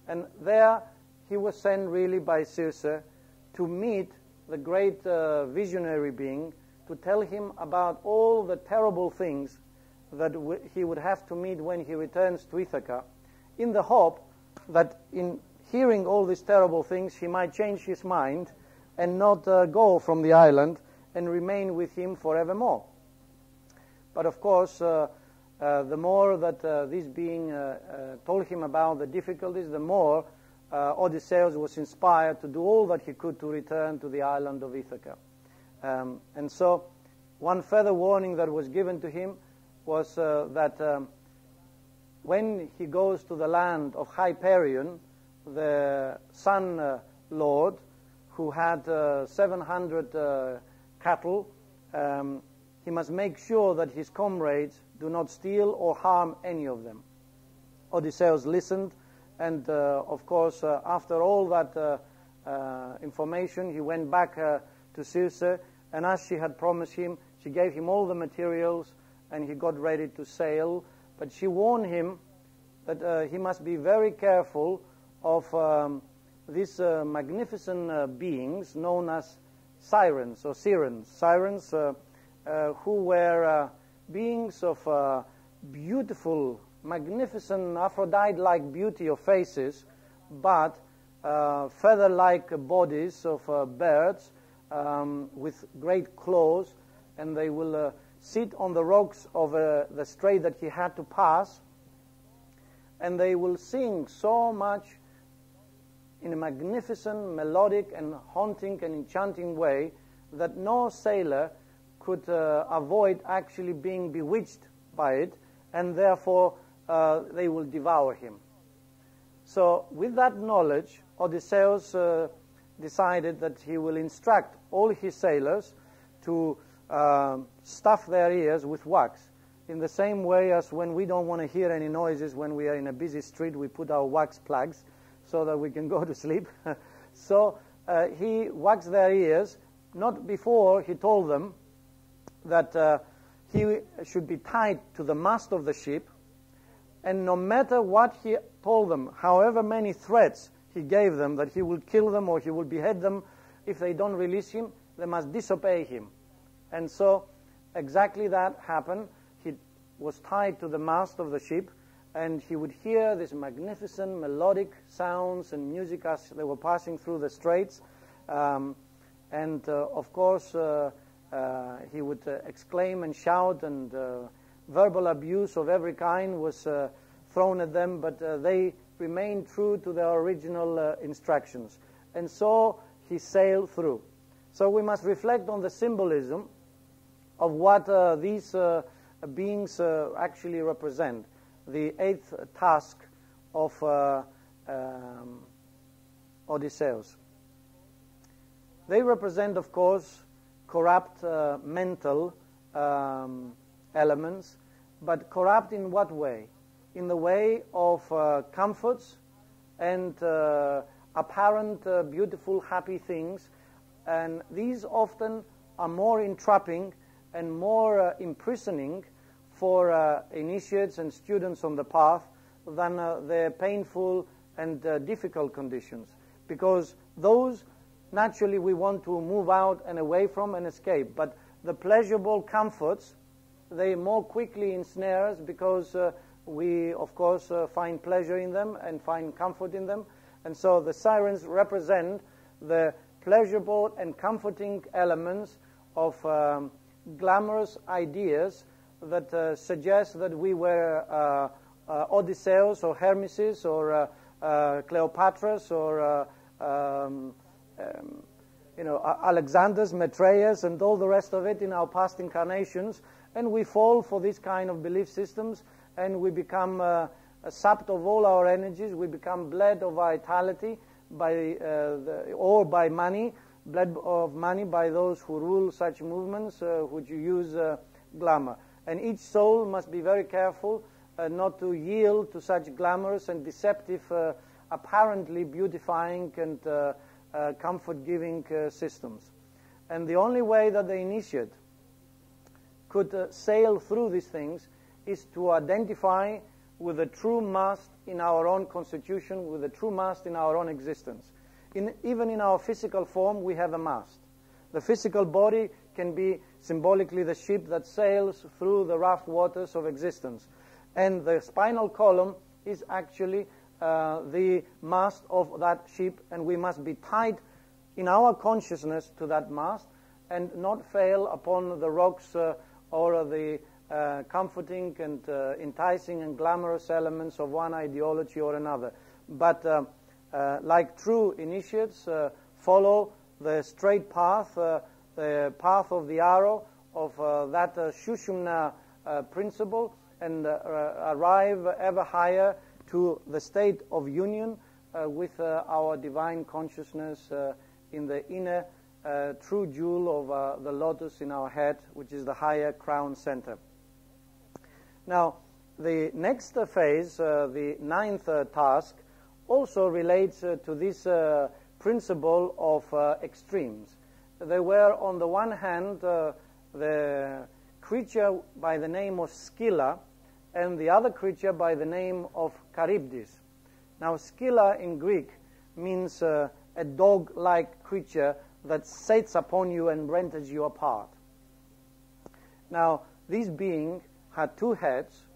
And there he was sent really by Circe to meet the great visionary being, to tell him about all the terrible things that he would have to meet when he returns to Ithaca, in the hope that in hearing all these terrible things he might change his mind and not go from the island and remain with him forevermore. But of course, the more that this being told him about the difficulties, the more Odysseus was inspired to do all that he could to return to the island of Ithaca. And so one further warning that was given to him was that when he goes to the land of Hyperion, the Sun Lord, who had 700 cattle, he must make sure that his comrades do not steal or harm any of them. Odysseus listened, and of course, after all that information, he went back to Circe, and as she had promised him, she gave him all the materials, and he got ready to sail. But she warned him that he must be very careful of these magnificent beings known as sirens or sirens. Sirens who were beings of beautiful, magnificent, Aphrodite-like beauty of faces, but feather-like bodies of birds with great claws, and they will sit on the rocks of the strait that he had to pass, and they will sing so much in a magnificent, melodic, and haunting and enchanting way that no sailor could avoid actually being bewitched by it, and therefore they will devour him. So with that knowledge, Odysseus decided that he will instruct all his sailors to stuff their ears with wax, in the same way as when we don't want to hear any noises when we are in a busy street, we put our wax plugs so that we can go to sleep. So he waxed their ears, not before he told them that he should be tied to the mast of the ship, and no matter what he told them, however many threats he gave them, that he will kill them or he will behead them if they don't release him, they must disobey him. And so exactly that happened. He was tied to the mast of the ship, and he would hear these magnificent melodic sounds and music as they were passing through the straits. Of course, he would exclaim and shout, and verbal abuse of every kind was thrown at them, but they remained true to their original instructions. And so he sailed through. So we must reflect on the symbolism of what these beings actually represent. The eighth task of Odysseus. They represent, of course, corrupt mental elements, but corrupt in what way? In the way of comforts and apparent beautiful, happy things, and these often are more entrapping and more imprisoning for initiates and students on the path than the painful and difficult conditions, because those naturally we want to move out and away from and escape, but the pleasurable comforts, they more quickly ensnare us, because we of course find pleasure in them and find comfort in them. And so the sirens represent the pleasurable and comforting elements of glamorous ideas that suggest that we were Odysseus or Hermeses or Cleopatras or Alexanders, Maitreya's, and all the rest of it in our past incarnations, and we fall for these kind of belief systems, and we become sapped of all our energies. We become bled of vitality or by money, bled of money by those who rule such movements, which use glamour. And each soul must be very careful not to yield to such glamorous and deceptive, apparently beautifying and comfort-giving systems. And the only way that the initiate could sail through these things is to identify with the true mast in our own constitution, with the true mast in our own existence. Even in our physical form, we have a mast. The physical body can be symbolically the ship that sails through the rough waters of existence. And the spinal column is actually the mast of that ship, and we must be tied in our consciousness to that mast and not fail upon the rocks or the comforting and enticing and glamorous elements of one ideology or another. But like true initiates, follow the straight path, the path of the arrow of that Shushumna principle, and arrive ever higher to the state of union with our divine consciousness in the inner true jewel of the lotus in our head, which is the higher crown center. Now, the next phase, the ninth task, also relates to this principle of extremes. They were, on the one hand, the creature by the name of Scylla, and the other creature by the name of Charybdis. Now, Scylla in Greek means a dog-like creature that sets upon you and rends you apart. Now, this being had 2 heads,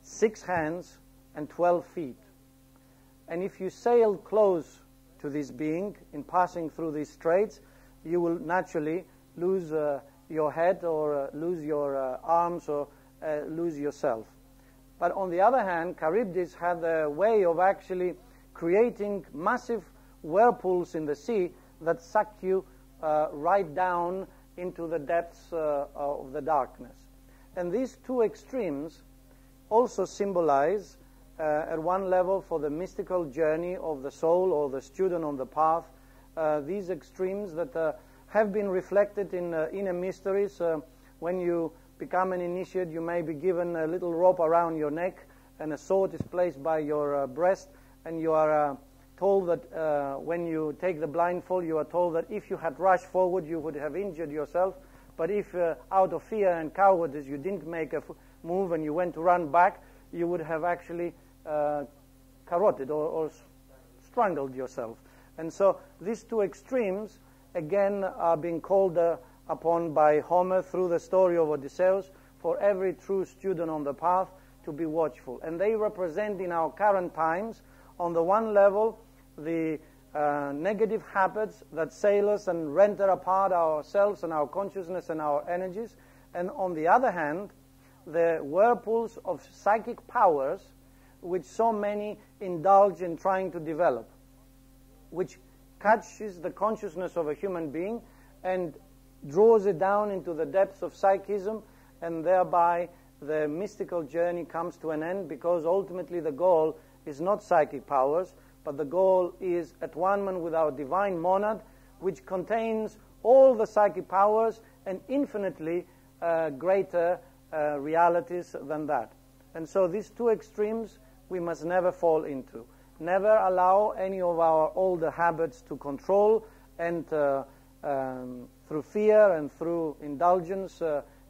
6 hands, and 12 feet. And if you sailed close to this being in passing through these straits, you will naturally lose your head or lose your arms or lose yourself. But on the other hand, Charybdis had a way of actually creating massive whirlpools in the sea that suck you right down into the depths of the darkness. And these 2 extremes also symbolize, at one level, for the mystical journey of the soul or the student on the path, these extremes that have been reflected in inner mysteries. When you become an initiate, you may be given a little rope around your neck, and a sword is placed by your breast, and you are told that when you take the blindfold, you are told that if you had rushed forward, you would have injured yourself. But if out of fear and cowardice you didn't make a move and you went to run back, you would have actually carotid or strangled yourself. And so these 2 extremes, again, are being called upon by Homer through the story of Odysseus for every true student on the path to be watchful. And they represent in our current times, on the one level, the negative habits that sail us and render apart ourselves and our consciousness and our energies, and on the other hand, the whirlpools of psychic powers which so many indulge in trying to develop, which catches the consciousness of a human being and draws it down into the depths of psychism, and thereby the mystical journey comes to an end, because ultimately the goal is not psychic powers, but the goal is at one with our divine monad, which contains all the psychic powers and infinitely greater realities than that. And so these 2 extremes we must never fall into. Never allow any of our older habits to control and through fear and through indulgence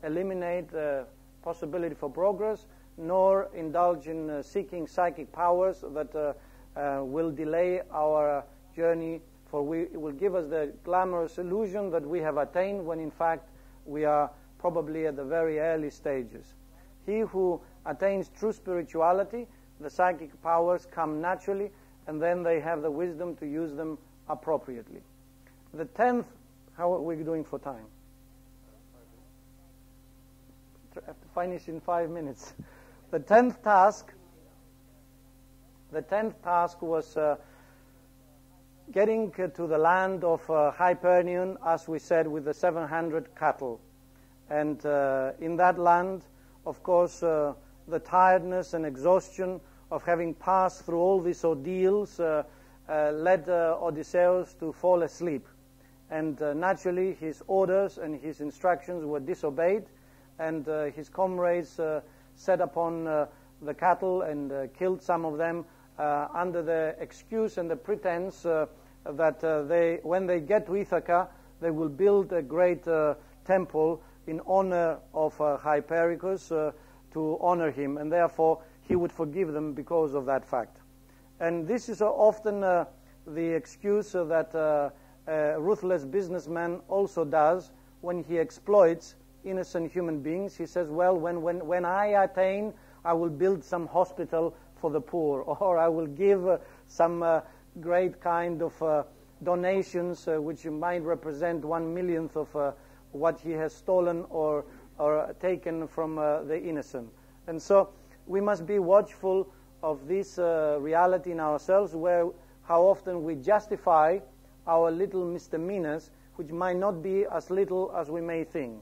eliminate the possibility for progress, nor indulge in seeking psychic powers that will delay our journey, for it will give us the glamorous illusion that we have attained when in fact we are probably at the very early stages. He who attains true spirituality, the psychic powers come naturally, and then they have the wisdom to use them appropriately. The 10th, how are we doing for time? I have to finish in 5 minutes. The 10th task was getting to the land of Hyperion, as we said, with the 700 cattle. And in that land, of course, the tiredness and exhaustion of having passed through all these ordeals led Odysseus to fall asleep. And naturally, his orders and his instructions were disobeyed, and his comrades set upon the cattle and killed some of them under the excuse and the pretense that when they get to Ithaca, they will build a great temple in honor of Hypericus to honor him, and therefore he would forgive them because of that fact. And this is often the excuse that a ruthless businessman also does when he exploits innocent human beings. He says, well, when I attain, I will build some hospital for the poor, or I will give some great kind of donations which might represent 1/1,000,000th of what he has stolen or taken from the innocent. And so we must be watchful of this reality in ourselves, where how often we justify our little misdemeanors, which might not be as little as we may think.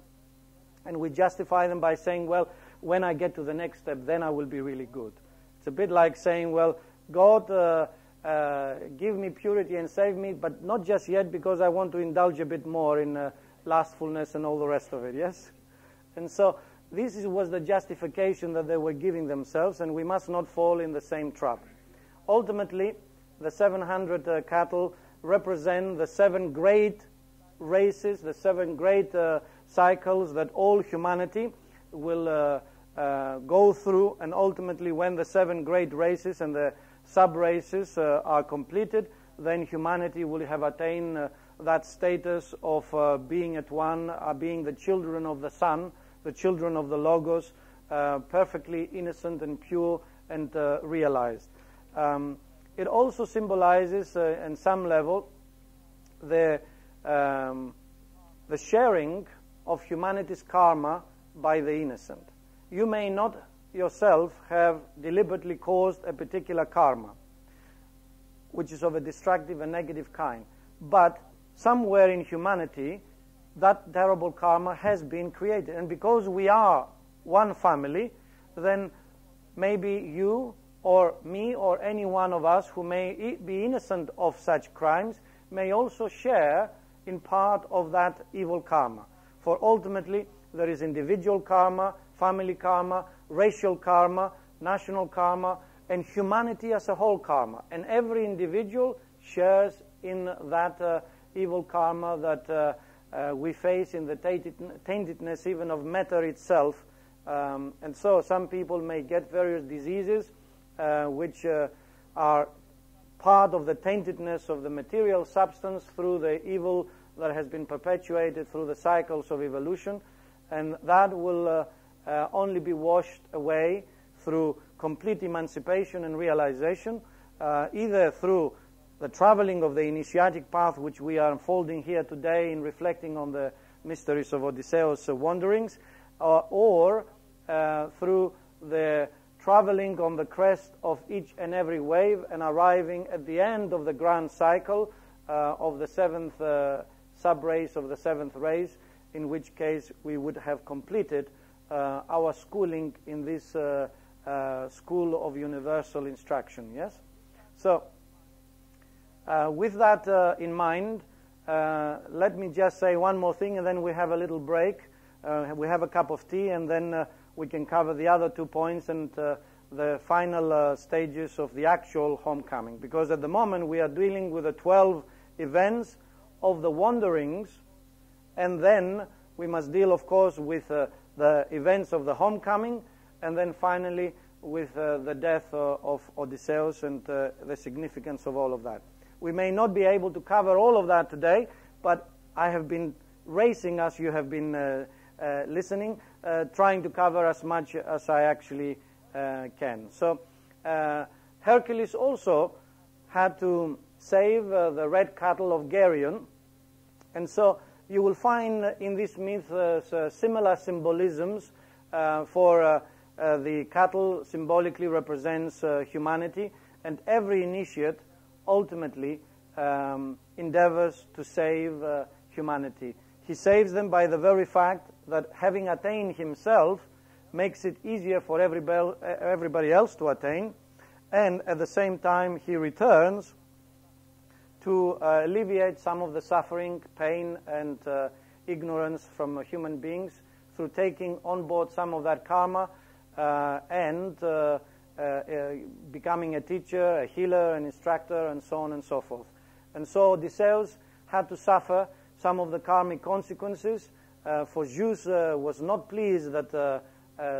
And we justify them by saying, well, when I get to the next step, then I will be really good. It's a bit like saying, well, God, give me purity and save me, but not just yet, because I want to indulge a bit more in lustfulness and all the rest of it, yes? And so this was the justification that they were giving themselves, and we must not fall in the same trap. Ultimately, the 700 cattle represent the 7 great races, the 7 great cycles that all humanity will go through, and ultimately when the 7 great races and the sub-races are completed, then humanity will have attained that status of being at one, being the children of the Son, the children of the Logos, perfectly innocent and pure and realized. It also symbolizes, in some level, the sharing of humanity's karma by the innocent. You may not yourself have deliberately caused a particular karma, which is of a destructive and negative kind, but somewhere in humanity that terrible karma has been created. And because we are one family, then maybe you or me or any one of us who may be innocent of such crimes may also share in part of that evil karma. For ultimately, there is individual karma, family karma, racial karma, national karma, and humanity as a whole karma. And every individual shares in that evil karma that we face in the taintedness even of matter itself. And so some people may get various diseases which are part of the taintedness of the material substance through the evil that has been perpetuated through the cycles of evolution, and that will only be washed away through complete emancipation and realization, either through the traveling of the initiatic path which we are unfolding here today in reflecting on the mysteries of Odysseus' wanderings, or through the traveling on the crest of each and every wave and arriving at the end of the grand cycle of the 7th sub-race of the 7th race, in which case we would have completed our schooling in this school of universal instruction, yes? So, with that in mind, let me just say one more thing, and then we have a little break. We have a cup of tea, and then we can cover the other 2 points and the final stages of the actual homecoming. Because at the moment we are dealing with the 12 events of the wanderings, and then we must deal, of course, with the events of the homecoming, and then finally with the death of Odysseus and the significance of all of that. We may not be able to cover all of that today, but I have been racing, as you have been listening, trying to cover as much as I actually can. So Hercules also had to save the red cattle of Geryon, and so you will find in this myth similar symbolisms. For the cattle symbolically represents humanity, and every initiate ultimately endeavors to save humanity. He saves them by the very fact that having attained himself makes it easier for everybody else to attain, and at the same time he returns to alleviate some of the suffering, pain, and ignorance from human beings through taking on board some of that karma and becoming a teacher, a healer, an instructor, and so on and so forth. And so Odysseus had to suffer some of the karmic consequences, for Zeus was not pleased that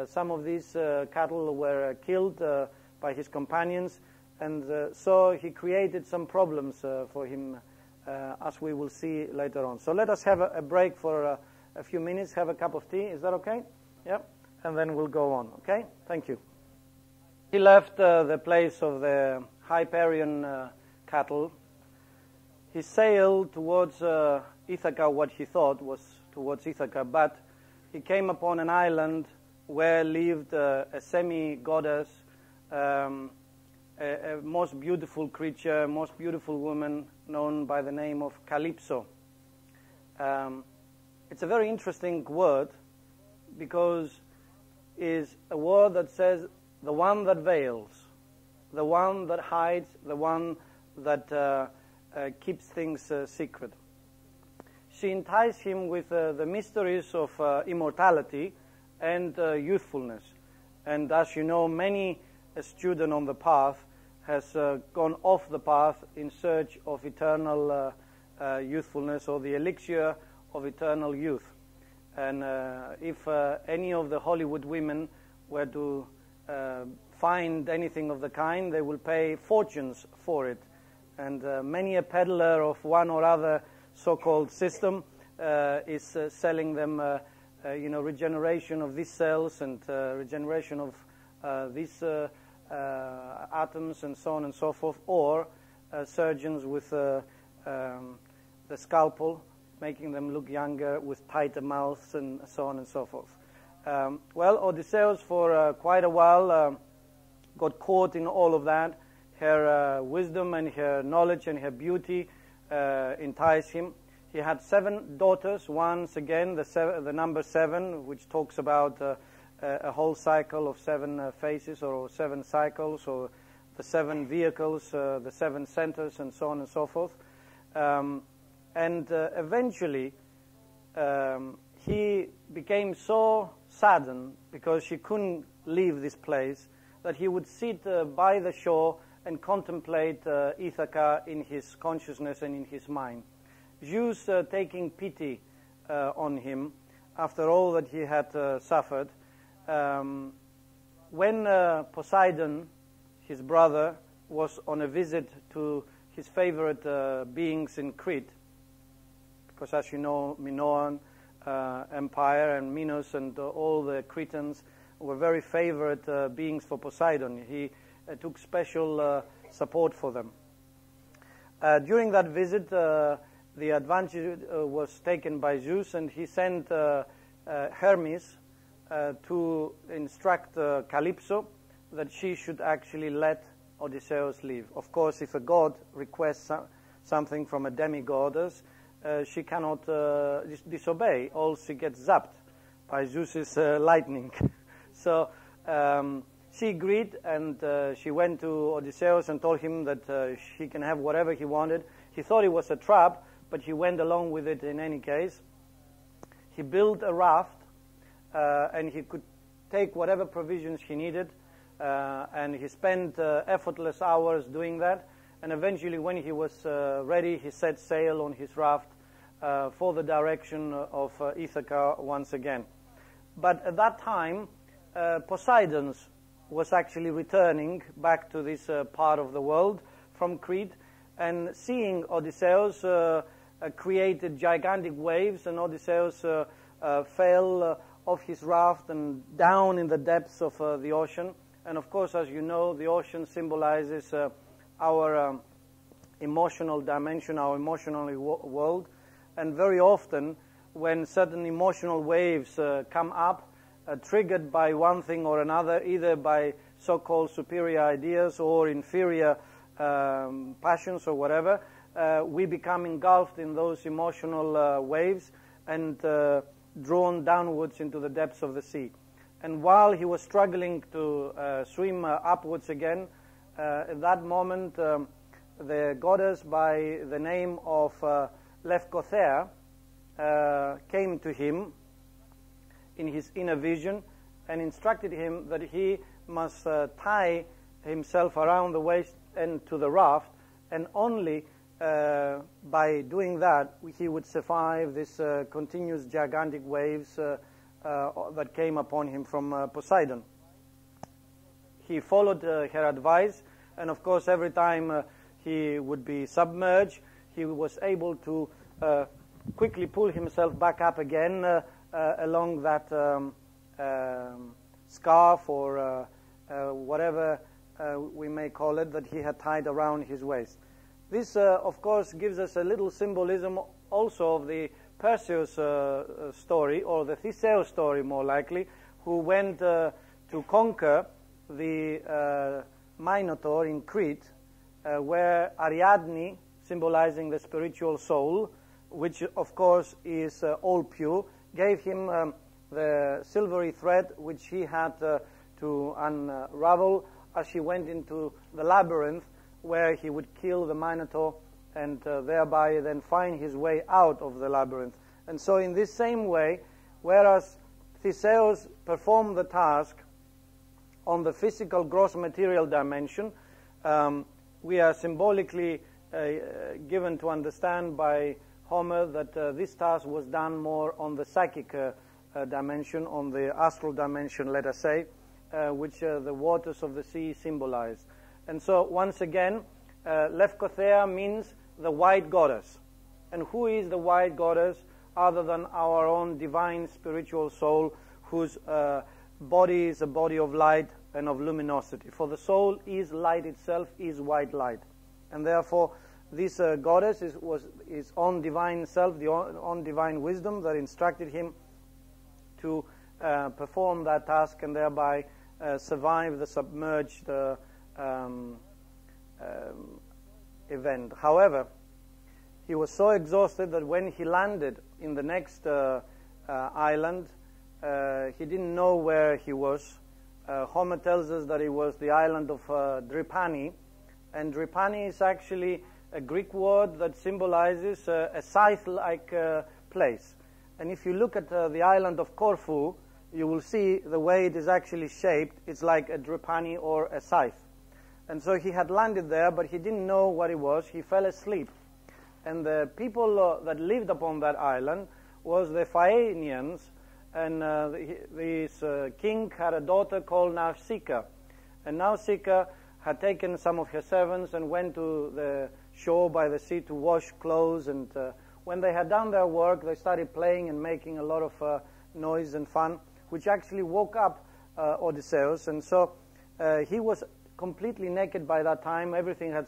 some of these cattle were killed by his companions, and so he created some problems for him, as we will see later on. So let us have a break for a few minutes, have a cup of tea. Is that okay? Yep. And then we'll go on, okay? Thank you. He left the place of the Hyperion cattle, he sailed towards Ithaca, what he thought was towards Ithaca, but he came upon an island where lived a semi-goddess, a most beautiful creature, most beautiful woman, known by the name of Calypso. It's a very interesting word, because it's a word that says the one that veils, the one that hides, the one that keeps things secret. She enticed him with the mysteries of immortality and youthfulness. And as you know, many a student on the path has gone off the path in search of eternal youthfulness, or the elixir of eternal youth. And if any of the Hollywood women were to find anything of the kind, they will pay fortunes for it. And many a peddler of one or other so-called system is selling them, regeneration of these cells and regeneration of these atoms and so on and so forth, or surgeons with the scalpel, making them look younger with tighter mouths and so on and so forth. Well, Odysseus for quite a while got caught in all of that. Her wisdom and her knowledge and her beauty enticed him. He had 7 daughters. Once again, the number 7, which talks about a whole cycle of 7 phases, or 7 cycles, or the 7 vehicles, the 7 centers, and so on and so forth. And eventually, he became so saddened because she couldn't leave this place that he would sit by the shore and contemplate Ithaca in his consciousness and in his mind. Zeus taking pity on him after all that he had suffered. When Poseidon, his brother, was on a visit to his favorite beings in Crete, because as you know, Minoan Empire and Minos and all the Cretans were very favorite beings for Poseidon. He took special support for them. During that visit, the advantage was taken by Zeus, and he sent Hermes to instruct Calypso that she should actually let Odysseus leave. Of course, if a god requests something from a demigoddess, she cannot disobey, or she gets zapped by Zeus's lightning. So she agreed, and she went to Odysseus and told him that she can have whatever he wanted. He thought it was a trap, but he went along with it in any case. He built a raft, and he could take whatever provisions he needed, and he spent effortless hours doing that. And eventually, when he was ready, he set sail on his raft for the direction of Ithaca once again. But at that time, Poseidon was actually returning back to this part of the world from Crete, and seeing Odysseus created gigantic waves, and Odysseus fell off his raft and down in the depths of the ocean. And of course, as you know, the ocean symbolizes our emotional dimension, our emotional world. And very often, when certain emotional waves come up, triggered by one thing or another, either by so-called superior ideas or inferior passions or whatever, we become engulfed in those emotional waves and drawn downwards into the depths of the sea. And while he was struggling to swim upwards again, at that moment, the goddess by the name of Leucothea came to him in his inner vision and instructed him that he must tie himself around the waist and to the raft, and only by doing that he would survive this continuous gigantic waves that came upon him from Poseidon. He followed her advice, and of course every time he would be submerged, he was able to quickly pull himself back up again along that scarf or whatever we may call it that he had tied around his waist. This, of course, gives us a little symbolism also of the Perseus story, or the Theseus story more likely, who went to conquer the Minotaur in Crete, where Ariadne, symbolizing the spiritual soul, which of course is all pure, gave him the silvery thread which he had to unravel as he went into the labyrinth, where he would kill the Minotaur and thereby then find his way out of the labyrinth. And so in this same way, whereas Theseus performed the task on the physical gross material dimension, we are symbolically given to understand by Homer that this task was done more on the psychic dimension, on the astral dimension, let us say, which the waters of the sea symbolized. And so, once again, Lefkothea means the white goddess. And who is the white goddess other than our own divine spiritual soul, whose body is a body of light and of luminosity? For the soul is light itself, is white light. And therefore, this goddess is his own divine self, the own divine wisdom that instructed him to perform that task and thereby survive the submerged event. However, he was so exhausted that when he landed in the next island, he didn't know where he was. Homer tells us that it was the island of Drepani, and Drepani is actually a Greek word that symbolizes a scythe-like place. And if you look at the island of Corfu, you will see the way it is actually shaped. It's like a drepani or a scythe. And so he had landed there, but he didn't know what it was. He fell asleep. And the people that lived upon that island was the Phaeanians, and this king had a daughter called Nausicaa. And Nausicaa had taken some of her servants and went to the shore by the sea to wash clothes, and when they had done their work, they started playing and making a lot of noise and fun, which actually woke up Odysseus. And so he was completely naked by that time. Everything had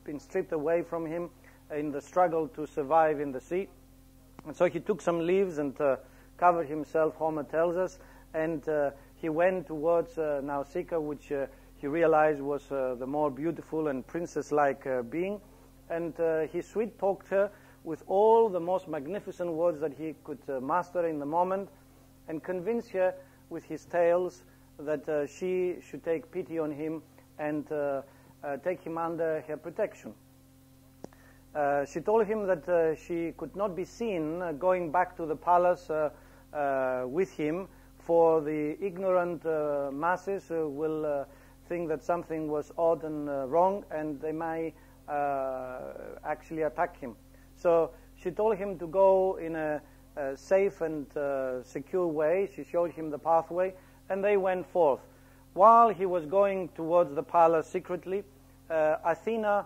been stripped away from him in the struggle to survive in the sea. And so he took some leaves and covered himself, Homer tells us, and he went towards Nausicaa, which he realized was the more beautiful and princess-like being. And he sweet-talked her with all the most magnificent words that he could master in the moment, and convinced her with his tales that she should take pity on him and take him under her protection. She told him that she could not be seen going back to the palace with him, for the ignorant masses will think that something was odd and wrong, and they may actually attack him. So she told him to go in a safe and secure way. She showed him the pathway, and they went forth. While he was going towards the palace secretly, Athena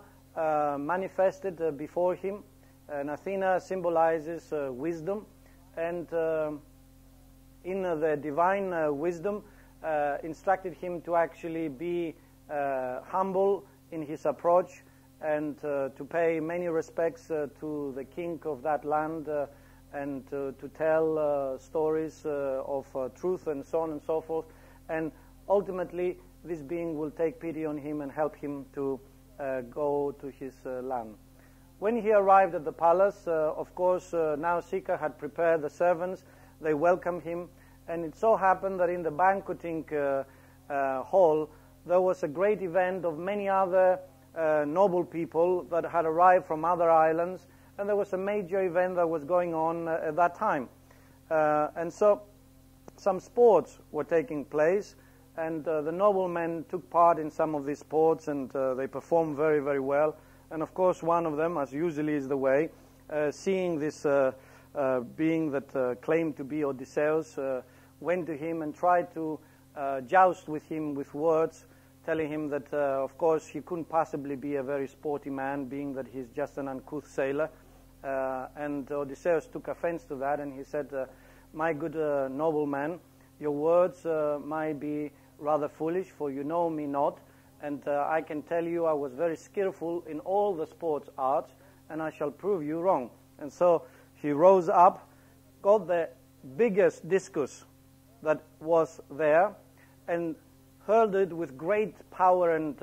manifested before him, and Athena symbolizes wisdom, and in the divine wisdom instructed him to actually be humble in his approach, and to pay many respects to the king of that land, and to tell stories of truth and so on and so forth. And ultimately, this being will take pity on him and help him to go to his land. When he arrived at the palace, of course, Nausicaa had prepared the servants. They welcomed him, and it so happened that in the banqueting hall there was a great event of many other noble people that had arrived from other islands, and there was a major event that was going on at that time. And so some sports were taking place, and the noblemen took part in some of these sports, and they performed very, very well. And of course, one of them, as usually is the way, seeing this being that claimed to be Odysseus, went to him and tried to joust with him with words, telling him that, of course, he couldn't possibly be a very sporty man, being that he's just an uncouth sailor. And Odysseus took offense to that, and he said, my good nobleman, your words might be rather foolish, for you know me not, and I can tell you I was very skillful in all the sports arts, and I shall prove you wrong. And so he rose up, got the biggest discus that was there, and hurled it with great power, and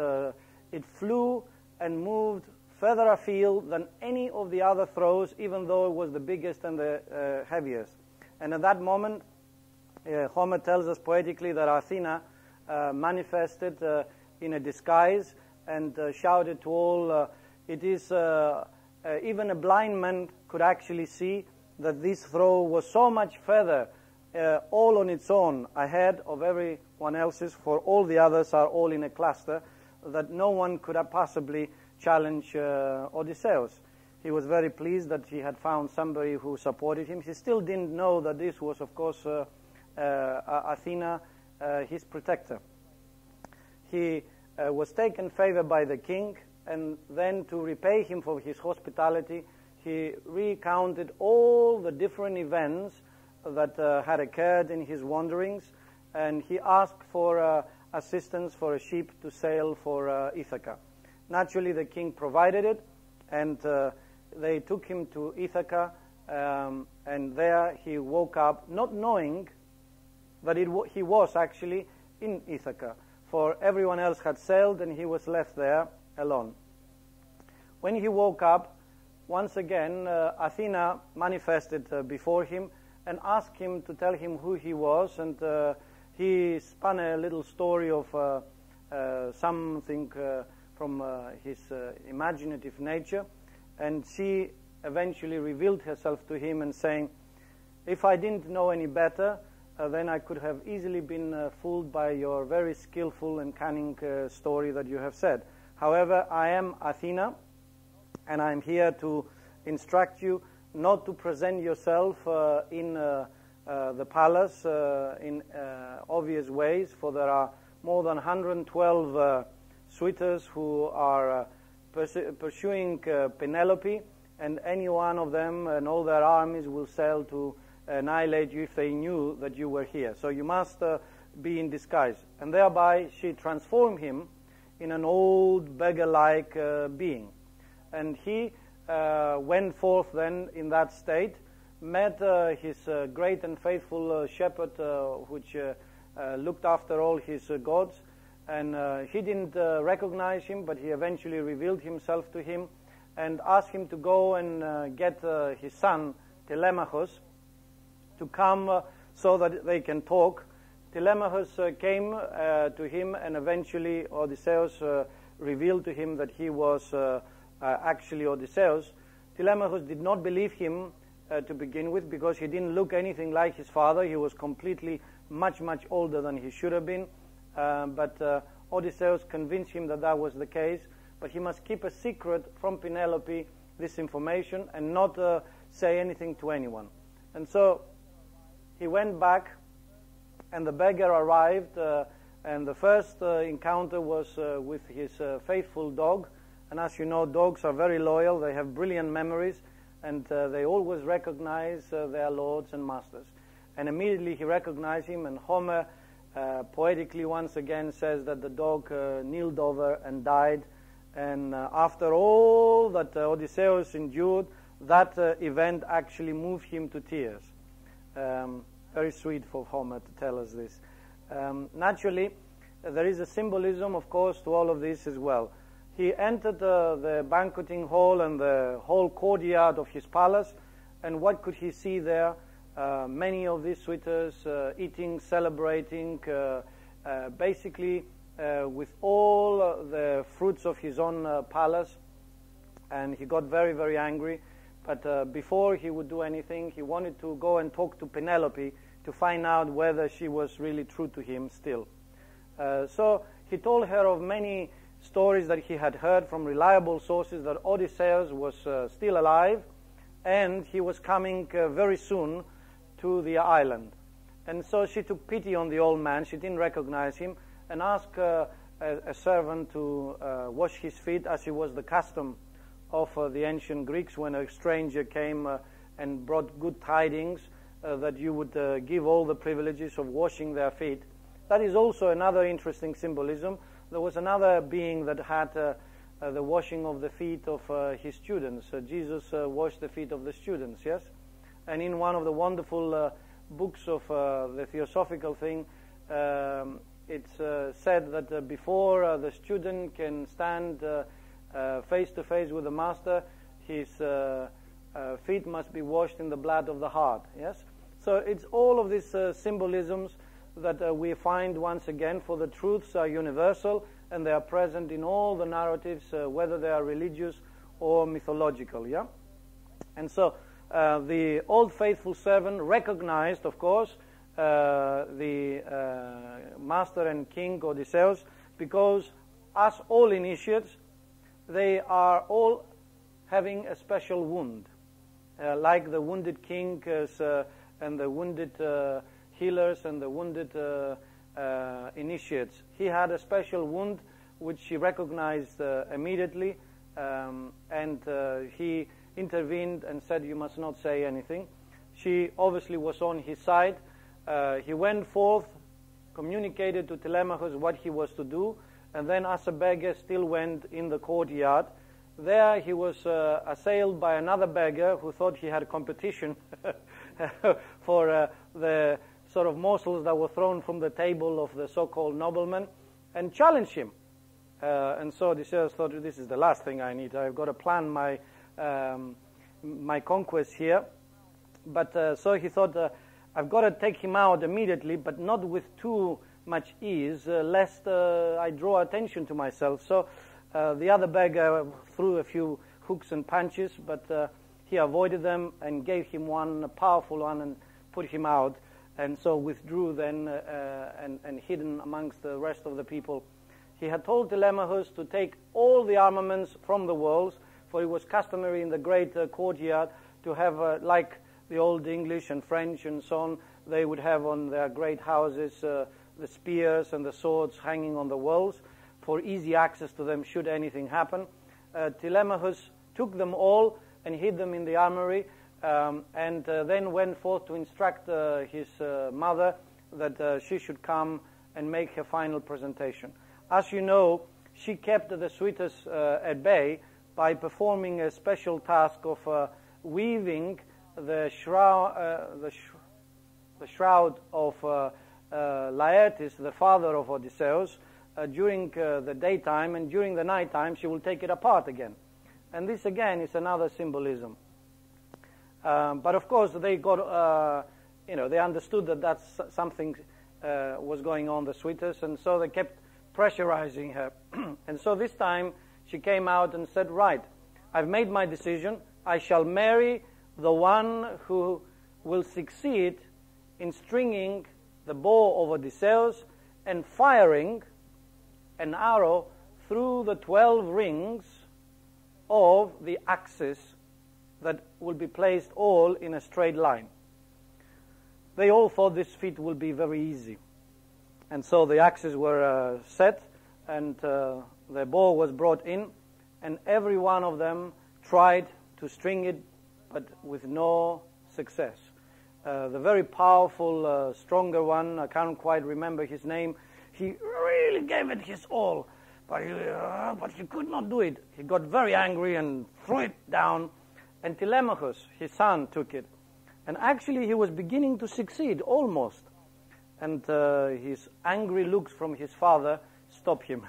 it flew and moved further afield than any of the other throws, even though it was the biggest and the heaviest. And at that moment, Homer tells us poetically that Athena manifested in a disguise and shouted to all, it is, even a blind man could actually see that this throw was so much further, all on its own, ahead of everyone else's, for all the others are all in a cluster, that no one could have possibly challenge Odysseus. He was very pleased that he had found somebody who supported him. He still didn't know that this was, of course, Athena, his protector. He was taken favor by the king, and then to repay him for his hospitality, he recounted all the different events that had occurred in his wanderings, and he asked for assistance for a ship to sail for Ithaca. Naturally, the king provided it, and they took him to Ithaca, and there he woke up, not knowing that he was actually in Ithaca, for everyone else had sailed and he was left there alone. When he woke up, once again, Athena manifested before him and asked him to tell him who he was, and he spun a little story of something from his imaginative nature, and she eventually revealed herself to him and saying, if I didn't know any better, then I could have easily been fooled by your very skillful and cunning story that you have said. However, I am Athena, and I'm here to instruct you not to present yourself in the palace in obvious ways, for there are more than 112 suitors who are pursuing Penelope, and any one of them and all their armies will sail to annihilate you if they knew that you were here. So you must be in disguise. And thereby she transformed him in an old beggar-like being. And he went forth then in that state, met his great and faithful shepherd, which looked after all his gods, and he didn't recognize him, but he eventually revealed himself to him and asked him to go and get his son Telemachus to come so that they can talk. Telemachus came to him, and eventually Odysseus revealed to him that he was actually Odysseus. Telemachus did not believe him to begin with, because he didn't look anything like his father. He was completely much older than he should have been. But Odysseus convinced him that that was the case, but he must keep a secret from Penelope this information and not say anything to anyone. And so he went back, and the beggar arrived, and the first encounter was with his faithful dog. And as you know, dogs are very loyal, they have brilliant memories, and they always recognize their lords and masters. And immediately he recognized him, and Homer poetically once again says that the dog kneeled over and died. And after all that Odysseus endured, that event actually moved him to tears. Very sweet for Homer to tell us this. Naturally, there is a symbolism, of course, to all of this as well. He entered the banqueting hall and the whole courtyard of his palace, and what could he see there? Many of these suitors eating, celebrating, basically with all the fruits of his own palace, and he got very angry. But before he would do anything, he wanted to go and talk to Penelope to find out whether she was really true to him still. So he told her of many stories that he had heard from reliable sources that Odysseus was still alive, and he was coming very soon to the island. And so she took pity on the old man. She didn't recognize him, and asked a servant to wash his feet, as it was the custom of the ancient Greeks when a stranger came and brought good tidings, that you would give all the privileges of washing their feet. That is also another interesting symbolism, there was another being that had the washing of the feet of his students. Jesus washed the feet of the students, yes? And in one of the wonderful books of the Theosophical thing, it's said that before the student can stand face to face with the master, his feet must be washed in the blood of the heart, yes? So it's all of these symbolisms that we find once again, for the truths are universal and they are present in all the narratives, whether they are religious or mythological, yeah? And so the Old Faithful Seven recognized, of course, the Master and King Odysseus, because as all initiates, they are all having a special wound, like the wounded king and the wounded healers and the wounded initiates. He had a special wound which he recognized immediately, and he intervened and said, "You must not say anything." She obviously was on his side. He went forth, communicated to Telemachus what he was to do, and then as a beggar still went in the courtyard. There he was assailed by another beggar who thought he had competition for the sort of morsels that were thrown from the table of the so-called nobleman, and challenged him. And so Odysseus thought, this is the last thing I need. I've got to plan my conquest here. But so he thought, I've got to take him out immediately, but not with too much ease, lest I draw attention to myself. So the other beggar threw a few hooks and punches, but he avoided them and gave him one, a powerful one, and put him out, and so withdrew then and hidden amongst the rest of the people. He had told Telemachus to take all the armaments from the walls, for it was customary in the great courtyard to have, like the old English and French and so on, they would have on their great houses the spears and the swords hanging on the walls for easy access to them should anything happen. Telemachus took them all and hid them in the armory, and then went forth to instruct his mother that she should come and make her final presentation. As you know, she kept the suitors at bay by performing a special task of weaving the shroud of Laertes, the father of Odysseus, during the daytime, and during the nighttime she will take it apart again. And this again is another symbolism. But of course they got, they understood that that's something was going on, the suitors, and so they kept pressurizing her. And so this time she came out and said, right, I've made my decision. I shall marry the one who will succeed in stringing the bow of Odysseus and firing an arrow through the 12 rings of the axis that will be placed all in a straight line. They all thought this feat will be very easy. And so the axes were set, and the bow was brought in, and every one of them tried to string it, but with no success. The very powerful, stronger one, I can't quite remember his name, he really gave it his all, but he could not do it. He got very angry and threw it down, and Telemachus, his son, took it. And actually he was beginning to succeed, almost. And his angry looks from his father stopped him.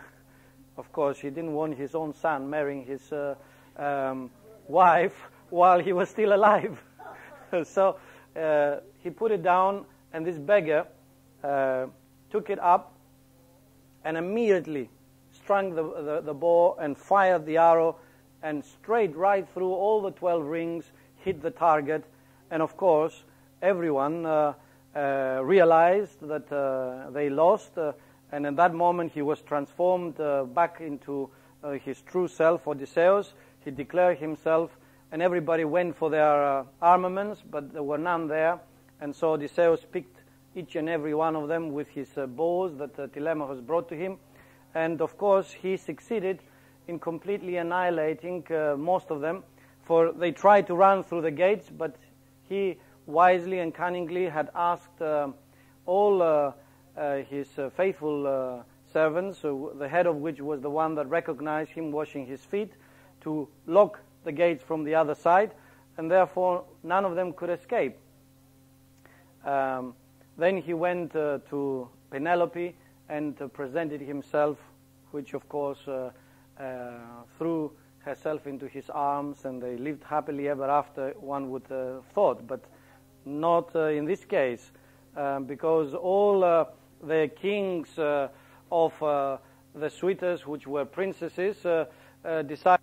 Of course, he didn't want his own son marrying his wife while he was still alive. So he put it down, and this beggar took it up and immediately strung the bow and fired the arrow, and straight right through all the 12 rings, hit the target. And of course, everyone realized that they lost, and in that moment he was transformed back into his true self, Odysseus. He declared himself, and everybody went for their armaments, but there were none there. And so Odysseus picked each and every one of them with his bows that Telemachus brought to him. And of course he succeeded in completely annihilating most of them, for they tried to run through the gates, but he wisely and cunningly had asked all his faithful servants, the head of which was the one that recognized him washing his feet, to lock the gates from the other side, and therefore none of them could escape. Then he went to Penelope and presented himself, which of course threw herself into his arms, and they lived happily ever after, one would have thought, but not in this case, because all the kings of the suitors, which were princesses, decided